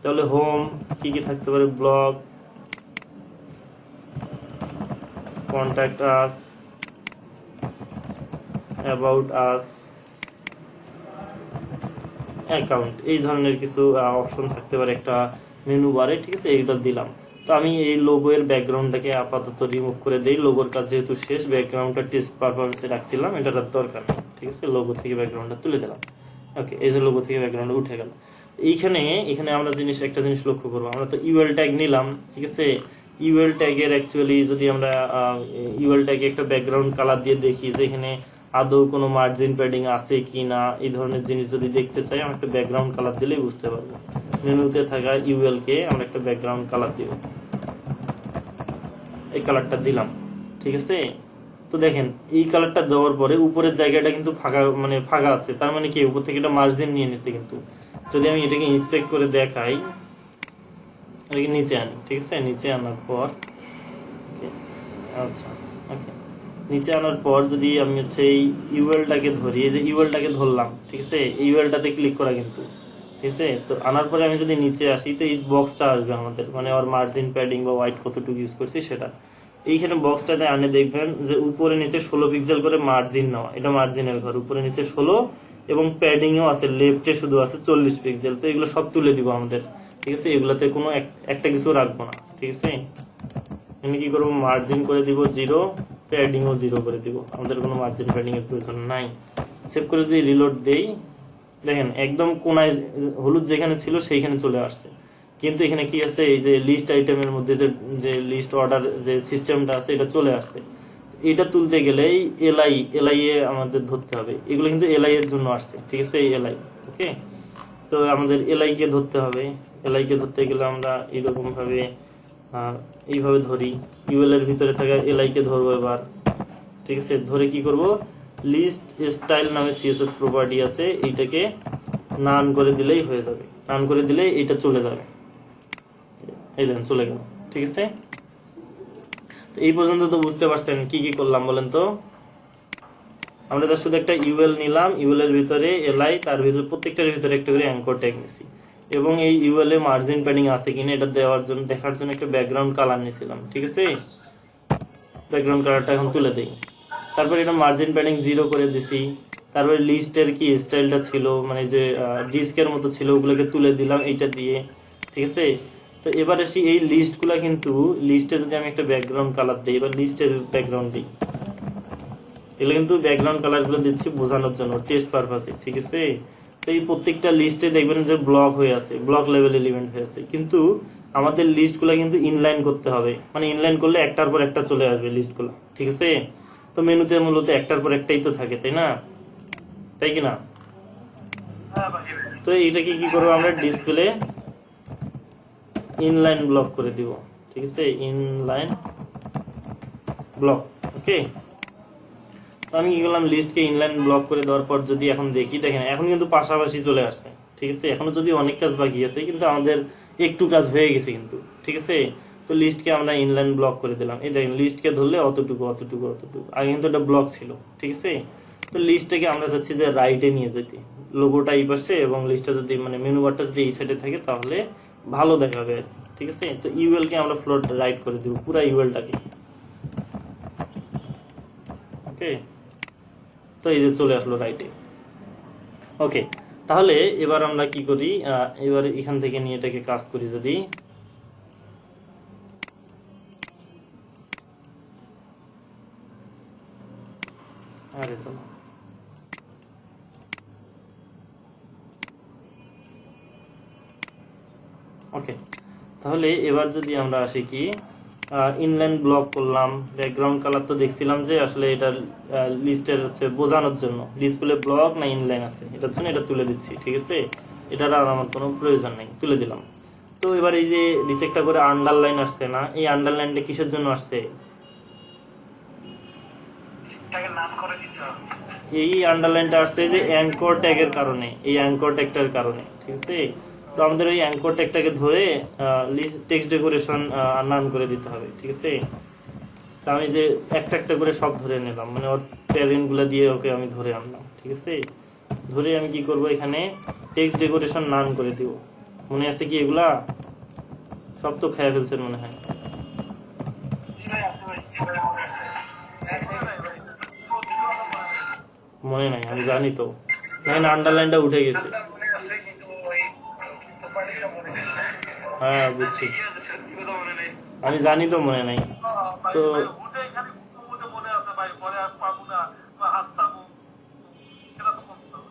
তাহলে হোম কি কি থাকতে পারে, blog, contact us, about us, account, এই ধরনের কিছু অপশন থাকতে পারে একটা মেনু বারে। ঠিক আছে, এইটা দিলাম। তো আমি এই লোগো এর ব্যাকগ্রাউন্ডটাকে আপাতত রিমুভ করে দেই। লোগোর কাজ যেহেতু শেষ, ব্যাকগ্রাউন্ডটা টেস্ট পারপাসে রাখছিলাম, এটার আর দরকার নেই। ঠিক আছে, লোগো থেকে ব্যাকগ্রাউন্ডটা তুলে দিলাম। ওকে, এই যে লোগো থেকে ব্যাকগ্রাউন্ড উঠে গেল। এখানে আমরা একটা জিনিস লক্ষ্য করবো, আমরা তো ইউএল ট্যাগ নিলাম। ঠিক আছে, ইউএল ট্যাগের অ্যাকচুয়ালি যদি আমরা ইউএল ট্যাগে একটা ব্যাকগ্রাউন্ড কালার দিয়ে দেখি যে এখানে আদৌ কোনো মার্জিন প্যাডিং আছে কি না, এই ধরনের জিনিস যদি দেখতে চাই, আমরা একটা ব্যাকগ্রাউন্ড কালার দিলেই বুঝতে পারবো। মেনুতে থাকা ইউএল কে আমরা একটা ব্যাকগ্রাউন্ড কালার দিব, এই কালারটা দিলাম। ঠিক আছে, তো দেখেন এই কালারটা দেওয়ার পরে উপরের জায়গাটা কিন্তু ফাঁকা আছে, তার মানে কি উপর থেকে এটা মার্জিন নিয়ে নিছে। কিন্তু যদি আমি এটাকে ইন্সপেক্ট করে দেখাই, এটাকে নিচে আনি। ঠিক আছে, নিচে আনার পর আচ্ছা, ওকে, নিচে আনার পর যদি আমি হচ্ছে এই ইউএলটাকে ধরি, এই যে ইউএলটাকে ধরলাম। ঠিক আছে, ইউএলটাতে ক্লিক করা কিন্তু। ঠিক আছে, তো আনার পরে আমি যদি নিচে আসি, তো এই বক্সটা আসবে আমাদের, মানে ওর মার্জিন প্যাডিং বা হোয়াইট কতটুকু ইউজ করছি সেটা। এইখানে বক্সটাতে আনে দেখবেন যে উপরে নিচে 16 পিক্সেল করে মার্জিন নেওয়া, এটা মার্জিনের ঘর, উপরে নিচে 16, এবং প্যাডিং এও আছে, লেফটে শুধু আছে 40 পিক্সেল। তো এগুলো সব তুলে দিব আমাদের। ঠিক আছে, এগুলাতে কোনো একটা কিছু রাখবো না। ঠিক আছে, আমি কি করবো, মার্জিন করে দিব 0, প্যাডিংও 0 করে দিব, আমাদের কোনো মার্জিন প্যাডিং এর প্রয়োজন নাই। সেভ করে যদি রিলোড দেই, দেখেন একদম কোনায় হলুদ যেখানে ছিল সেইখানে চলে আসছে। কিন্তু এখানে কি আছে, এই যে লিস্ট আইটেমের মধ্যে যে লিস্ট অর্ডার যে সিস্টেমটা আছে এটা চলে আসছে। এটা তুলতে গেলে এলআই এ আমাদের ধরতে হবে, এগুলো কিন্তু এলআই এর জন্য আসছে। ঠিক আছে, এই এলআই। ওকে, তো আমাদের এলআই কে ধরতে হবে। এলআই কে ধরতে গেলে আমরা এরকম ভাবে এইভাবে ধরি, ইউএল এর ভিতরে থাকা এলআই কে ধরবো এবার। ঠিক আছে, ধরে কি করব, লিস্ট স্টাইল নামে সিএসএস প্রপার্টি আছে, এইটাকে নান করে দিলেই হয়ে যাবে। নান করে দিলেই এটা চলে যাবে, এই দেখেন চলে গেল। ঠিক আছে, তো এই পর্যন্ত তো বুঝতে পারছেন কি কি করলাম বলেন তো। আমরা তো শুধু একটা ইউএল নিলাম, ইউএল এর ভিতরে এলআই, তার ভিতরে প্রত্যেকটার ভিতরে একটা করে অ্যাঙ্কর ট্যাগ নিছি, এবং এই ইউএল এ মার্জিন প্যাডিং আছে কিনা এটা দেখার জন্য একটা ব্যাকগ্রাউন্ড কালার নিয়েছিলাম। ঠিক আছে, ব্যাকগ্রাউন্ড কালারটা এখন তুলে দেই। তারপর এটা মার্জিন প্যাডিং 0 করে দিছি। তারপরে লিস্টের কি স্টাইলটা ছিল, মানে যে ডিস্কের মতো ছিল, ওগুলোকে তুলে দিলাম এইটা দিয়ে। ঠিক আছে, তো এবার আসি এই লিস্টগুলা, কিন্তু লিস্টে যদি আমি একটা ব্যাকগ্রাউন্ড কালার দিই, এবার লিস্টের ব্যাকগ্রাউন্ড দিই, এগুলো কিন্তু ব্যাকগ্রাউন্ড কালারগুলো দিচ্ছি বোঝানোর জন্য, টেস্ট পারপাসে, ঠিক আছে। তো এই প্রত্যেকটা লিস্টে দেখবেন যে ব্লক হয়ে আছে, ব্লক লেভেল এলিমেন্ট হয়ে আছে, কিন্তু আমাদের লিস্টগুলো কিন্তু ইনলাইন করতে হবে, মানে ইনলাইন করলে একটার পর একটা চলে আসবে লিস্টগুলো, ঠিক আছে। তো মেনুতে মূলত একটার পর একটাই তো থাকে, তাই না, তাই কি না? হ্যাঁ ভাই। তো এইটাকে কি করবো আমরা, ডিসপ্লে ইনলাইন ব্লক করে দিব, ঠিক আছে, ইনলাইন ব্লক। ওকে, তো আমি কি করলাম, লিস্টকে ইনলাইন ব্লক করে দেওয়ার পর যদি এখন দেখি, দেখেন এখন কিন্তু পাশাপাশি চলে আসছে, ঠিক আছে। এখনো যদি অনেক কাজ বাকি আছে, কিন্তু আমাদের একটু কাজ হয়ে গেছে কিন্তু, ঠিক আছে। তো লিস্টকে আমরা ইনলাইন ব্লক করে দিলাম, এই দেখেন লিস্টকে ধরলে অতটুকু অতটুকু অতটুকু, আগে কিন্তু এটা ব্লক ছিল, ঠিক আছে। তো লিস্টটাকে আমরা চাচ্ছি যে রাইটে নিয়ে যেতে, লোগোটা এই পাশে এবং লিস্টটা যদি মানে মেনু বারটা যদি এই সাইডে থাকে তাহলে ভালো দেখাবে আর কি, ঠিক আছে। তো ইউএল কে আমরা ফ্লোট রাইট করে দিব, পুরা ইউএলটাকে, ওকে। তো এই যে চলে আসলো রাইটে, ওকে। তাহলে এবার আমরা কি করি, এবার এখান থেকে নিয়ে এটাকে কাজ করি যদি, আরে চলো, ওকে। তাহলে এবার যদি আমরা আসি কি, ইনলাইন ব্লক করলাম, ব্যাকগ্রাউন্ড কালার তো দেখছিলাম যে আসলে এটা লিস্টের হচ্ছে বোঝানোর জন্য, ডিসপ্লে ব্লক না ইনলাইন আছে এটার জন্য এটা তুলে দিচ্ছি, ঠিক আছে। এটার আর আমার কোনো প্রয়োজন নেই, তুলে দিলাম। তো এবার এই যে রিচেকটা করে আন্ডারলাইন আসছে না, এই আন্ডারলাইনটা কিসের জন্য আসছে, ট্যাগের নাম করে দিতে হবে। এই আন্ডারলাইনটা আসছে যে অ্যাঙ্কর ট্যাগের কারণে, এই অ্যাঙ্কর ট্যাগটার কারণে, ঠিক আছে। তো আমাদের ওই অ্যাঙ্কর ট্যাগটাকে ধরে টেক্সট ডেকোরেশন নাম করে দিতে হবে, ঠিক আছে। তা আমি যে একটা একটা করে সব ধরে নিলাম, মানে ওর ট্যাগিং গুলো দিয়ে ওকে আমি ধরে আনলাম, ঠিক আছে। ধরে আমি কি করব, এখানে টেক্সট ডেকোরেশন নাম করে দিব। মনে আছে কি এগুলা সব তো খেয়ে ফেলছেন মনে হয়, জি ভাই, আপনি ভাই এবারে মনে আছে? মনে নাই, আমি জানি তো, এখানে আন্ডারলাইনটা উঠে গেছে। নামটা মনে আছে কিন্তু ওই প্রপার্টিটা মনে ছিল না। হ্যাঁ বুঝছি, সত্যি কথা মনে নেই। আমি জানি তো মনে নাই। ভাই, তো ভাই, হুটে এখানে হুটে মনে আছে ভাই, পরে আর পাবো না বা হাসতাম, সেটা তো করতে হবে।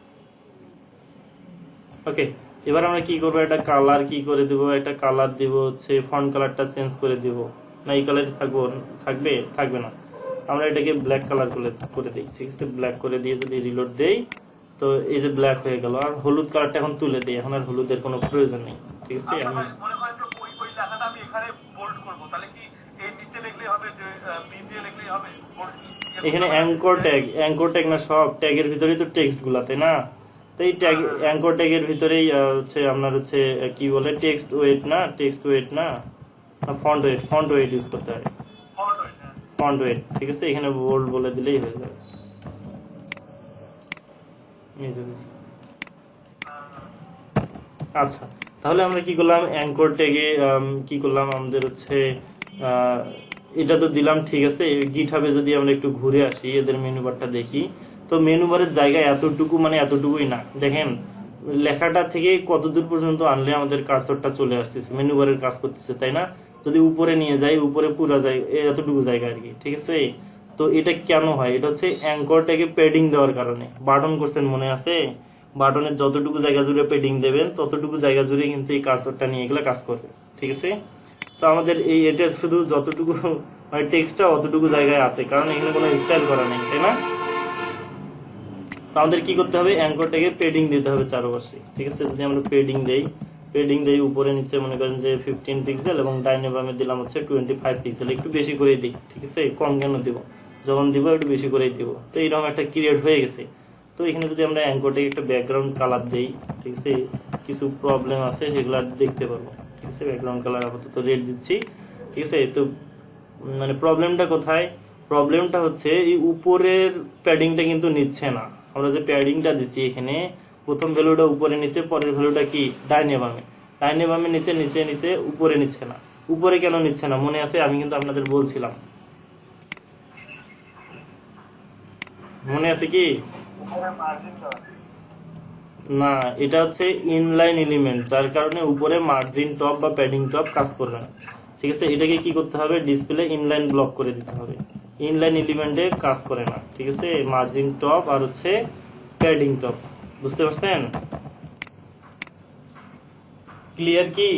ওকে, এবার আমরা কি করবো, একটা কালার কি করে দিব, একটা কালার দিব হচ্ছে ফন্ট কালারটা চেঞ্জ করে দিব, না এই কালারে থাকবে থাকবে না, আমরা এটাকে ব্ল্যাক কালার করে দিই, ঠিক আছে। ব্ল্যাক করে দিয়ে যদি রিলোড দেই, তো এই যে ব্ল্যাক হয়ে গেল। আর হলুদ কালারটা এখন তুলে দিই, এখন আর হলুদের কোনো প্রয়োজন নেই, ঠিক আছে। আচ্ছা আমি ভাই, মনে করেন যে ওই লেখাটা আমি এখানে বোল্ড করবো, তাহলে কি এই নিচে লিখলেই হবে, যে বি দিয়ে লিখলেই হবে bold? এখানে অ্যাঙ্কর ট্যাগ না, সব ট্যাগের ভিতরেই তো টেক্সট গুলা, তাই না। তো এই ট্যাগ অ্যাঙ্কর ট্যাগের ভিতরেই হচ্ছে আপনার হচ্ছে কি বলে, টেক্সট ওয়েট না ফন্ট ওয়েট ইউজ করতে হবে, Font weight, হ্যাঁ। ফন্ট ওয়েট, ঠিক আছে। এখানে বোল্ড বলে দিলেই হয়ে যাবে, এই যে বুঝছি। আচ্ছা, তাহলে আমরা কি করলাম, অ্যাঙ্কর ট্যাগে কি করলাম, আমাদের হচ্ছে এটা তো দিলাম, ঠিক আছে। গিটহাবে যদি আমরা একটু ঘুরে আসি, এদের মেনু বারটা দেখি, তো মেনু বারের জায়গা এতটুকু, মানে এতটুকুই না, দেখেন লেখাটা থেকে কত দূর পর্যন্ত আনলে আমাদের কার্সরটা চলে আসতেছে, মেনু বারের কাজ করতেছে, তাই না। যদি উপরে নিয়ে যাই, উপরে পুরো জায়গা এতটুকু জায়গা আর কি, ঠিক আছে। তো এটা কেন হয়, এটা হচ্ছে অ্যাঙ্কর ট্যাগে প্যাডিং দেওয়ার কারণে। বাটন করছেন মনে আছে, বাটনের যতটুকু জায়গা জুড়ে প্যাডিং দেবেন ততটুকু জায়গা জুড়ে কিন্তু এই কার্সরটা নিয়ে এগুলো কাজ করবে, ঠিক আছে। তো আমাদের এটা শুধু যতটুকু মানে টেক্সটটা অতটুকু জায়গায় আছে, কারণ এখানে কোনো স্টাইল করা নেই, তাই না। তো আমাদের কি করতে হবে, অ্যাঙ্করটাকে পেডিং দিতে হবে চারপাশে, ঠিক আছে। যদি আমরা পেডিং দেই উপরে নিচে মনে করেন যে 15 পিক্সেল এবং ডাইনে বামে দিলাম হচ্ছে 25 পিক্সেল, একটু বেশি করে দিই, ঠিক আছে। কম কেন দিব, যখন দিব একটু বেশি করেই দিব। তো এইরকম একটা ক্রিয়েট হয়ে গেছে। তো এখানে যদি আমরা অ্যাঙ্করটাকে একটা ব্যাকগ্রাউন্ড কালার দেই, ঠিক আছে, কিছু প্রবলেম আছে সেগুলো দেখতে পারবো, ঠিক আছে। ব্যাকগ্রাউন্ড কালার আপাতত রেড দিচ্ছি, ঠিক আছে। তো মানে প্রবলেমটা কোথায়, প্রবলেমটা হচ্ছে এই উপরের প্যাডিংটা কিন্তু নিচ্ছে না। আমরা যে প্যাডিংটা দিচ্ছি এখানে, প্রথম ভ্যালুটা উপরে নিচে, পরের ভ্যালুটা কি ডাইনে বামে নিচে নিচে নিচে, উপরে নিচ্ছে না। উপরে কেন নিচ্ছে না মনে আছে, আমি কিন্তু আপনাদের বলছিলাম, মনে আছে কি উপরে মার্জিন দেওয়া। না, এটা হচ্ছে ইনলাইন এলিমেন্ট, যার কারণে উপরে মার্জিন টপ বা প্যাডিং টপ কাজ করবে না, ঠিক আছে। এটাকে কি করতে হবে, ডিসপ্লে ইনলাইন ব্লক করে দিতে হবে। ইনলাইন এলিমেন্টে কাজ করে না, ঠিক আছে? মার্জিন টপ আর হচ্ছে প্যাডিং টপ, বুঝতে পারছেন? ক্লিয়ার কি?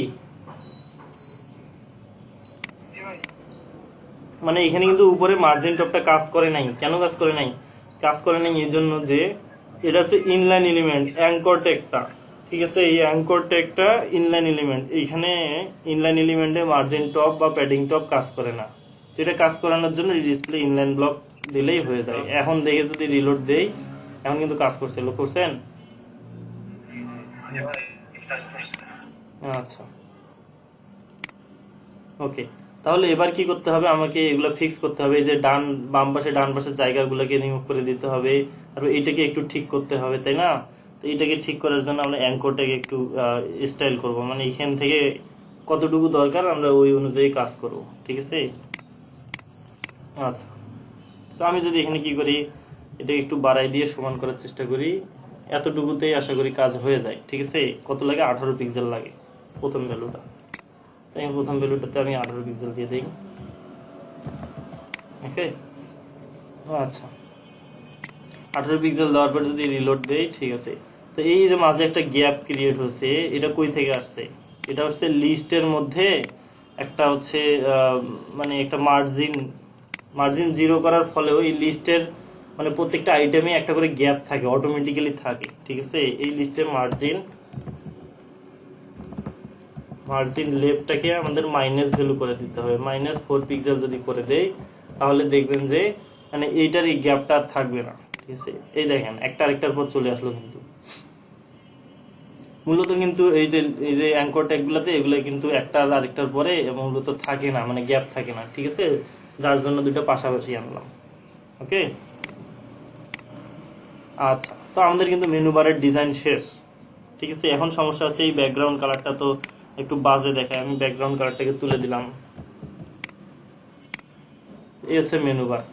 মানে এখানে কিন্তু উপরে মার্জিন টপটা কাজ করে নাই। কেন কাজ করে নাই? কাজ করে নাই এই জন্য যে এটা হচ্ছে ইনলাইন এলিমেন্ট, অ্যাঙ্কর ট্যাগটা, ঠিক আছে? এই অ্যাঙ্কর ট্যাগটা ইনলাইন এলিমেন্ট, এইখানে ইনলাইন এলিমেন্টে মার্জিন টপ বা প্যাডিং টপ কাজ করে না। তো এটা কাজ করানোর জন্য ডিসপ্লে ইনলাইন ব্লক দিলেই হয়ে যায়। এখন দেখে যদি রিলোড দেই, এখন কিন্তু কাজ করছে, লক্ষ্য করছেন? আচ্ছা, ওকে। তাহলে এবার কি করতে হবে? আমাকে এগুলো ফিক্স করতে হবে। এই যে বাম পাশে ডান পাশের জায়গাগুলোকে রিমুভ করে দিতে হবে, তারপর এটাকে একটু ঠিক করতে হবে, তাই না? তো এটাকে ঠিক করার জন্য আমরা অ্যাঙ্করটাকে একটু স্টাইল করব, মানে এখান থেকে কতটুকু দরকার আমরা ওই অনুযায়ী কাজ করব, ঠিক আছে? আচ্ছা, তো আমি যদি এখানে কি করি, এটাকে একটু বাড়াই দিয়ে সমান করার চেষ্টা করি, এতটুকুতেই আশা করি কাজ হয়ে যায়, ঠিক আছে? কত লাগে? 18 পিক্সেল লাগে প্রথম ভ্যালুটা। তাই প্রথম ভ্যালুটাতে আমি 18 পিক্সেল দিয়ে দিই, ওকে? আচ্ছা, 18 পিক্সেল দেওয়ার পর যদি রিলোড দেই, ঠিক আছে? তো এই যে মাঝে একটা গ্যাপ ক্রিয়েট হচ্ছে, এটা কই থেকে আসছে? এটা হচ্ছে লিস্টের মধ্যে একটা হচ্ছে মানে একটা মার্জিন জিরো করার ফলে ওই লিস্টের মানে প্রত্যেকটা আইটেমে একটা করে গ্যাপ থাকে, অটোমেটিক্যালি থাকে, ঠিক আছে? এই লিস্টের মার্জিন লেফটটাকে আমাদের মাইনাস ভ্যালু করে দিতে হবে। -4 পিক্সেল যদি করে দেই, তাহলে দেখবেন যে মানে এইটার এই গ্যাপটা থাকবে না, ঠিক আছে? এই দেখেন একটা আরেকটার পর চলে আসলো, কিন্তু মূলত কিন্তু এই যে অ্যাঙ্কর ট্যাগগুলোতে এগুলো কিন্তু একটা আরেকটার পরে মূলত থাকে না, মানে গ্যাপ থাকে না, ঠিক আছে? যার জন্য দুটো পাশাপাশি আনলাম, ওকে? আচ্ছা, তো আমাদের কিন্তু মেনু বারের ডিজাইন শেষ, ঠিক আছে? এখন সমস্যা হচ্ছে এই ব্যাকগ্রাউন্ড কালারটা তো একটু বাজে দেখায়। আমি ব্যাকগ্রাউন্ড কালারটাকে তুলে দিলাম। এই হচ্ছে মেনু বার,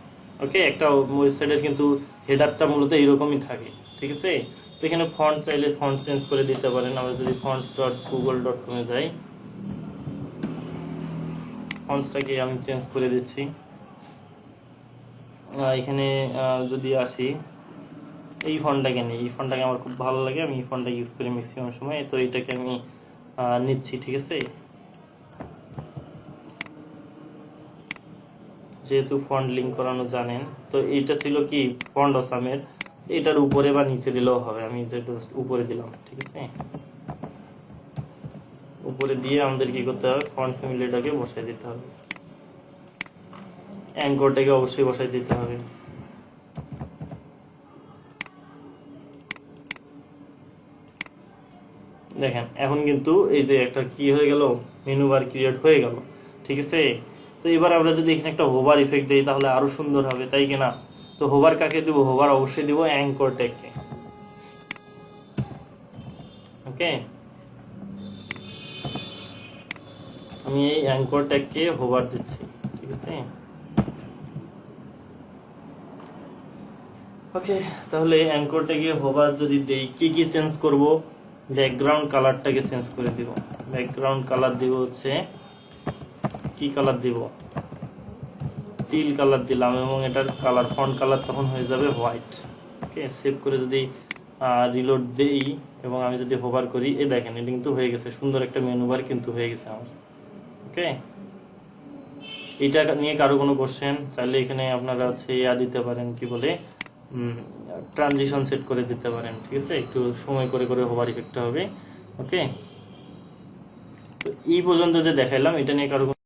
ওকে? একটা ওয়েবসাইটের কিন্তু হেডারটা মূলত এরকমই থাকে, ঠিক আছে? তো এখানে ফন্ট চাইলে ফন্ট চেঞ্জ করে দিতে পারেন। আমরা যদি fonts.google.com এ যাই, ফন্টসটাকে আমি চেঞ্জ করে দিচ্ছি। এখানে যদি আসি, এই ফন্টটাকে নিই, এই ফন্টটাকে আমার খুব ভালো লাগে, আমি এই ফন্টটা ইউজ করি ম্যাক্সিমাম সময়। তো এইটাকে আমি নিচ্ছি, ঠিক আছে? যেহেতু ফন্ট লিঙ্ক করানো জানেন, তো এইটা ছিল কি ফন্ট অসামের, এটার উপরে বা নিচে দিলেও হবে। আমি যেটা উপরে দিলাম, ঠিক আছে? উপরে দিয়ে আমাদের কি করতে হবে? ফন্ট ফ্যামিলিটাকে বসাই দিতে হবে, অ্যাঙ্করটাকে অবশ্যই বসাই দিতে হবে। দেখেন এখন কিন্তু এই যে একটা কি হয়ে গেল, মেনু বার ক্রিয়েট হয়ে গেল, ঠিক আছে? তো এবার আমরা যদি এখানে একটা হোভার ইফেক্ট দিই, তাহলে আরো সুন্দর হবে, তাই কিনা? তো হোভার কাকে দিব? হোভার অবশ্যই দিব অ্যাঙ্কর ট্যাগকে, ওকে? আমি এই অ্যাঙ্কর ট্যাগকে হোভার দিচ্ছি, ঠিক আছে? ওকে, তাহলে অ্যাঙ্কর ট্যাগে হোভার যদি দেই, কি কি চেঞ্জ করব? ব্যাকগ্রাউন্ড কালারটাকে চেঞ্জ করে দিব। ব্যাকগ্রাউন্ড কালার দিব হচ্ছে কি কালার দিব? টিল কালার দিলাম, এবং এটার কালার ফন্ট কালার তখন হয়ে যাবে হোয়াইট, ওকে? সেভ করে যদি রিলোড দেই এবং আমি যদি হোভার করি, এই দেখেন এটা কিন্তু হয়ে গেছে, সুন্দর একটা মেনু বার কিন্তু হয়ে গেছে আমার, ওকে? এটা নিয়ে কারো কোনো কোশ্চেন চাইলে এখানে আপনারা হচ্ছে দিতে পারেন, কি বলে, ট্রানজিশন সেট করে দিতে পারেন, ঠিক আছে? একটু সময় করে করে হোভার ইফেক্টটা হবে, ওকে? তো এই পর্যন্ত যে দেখাইলাম, এটা নিয়ে কারো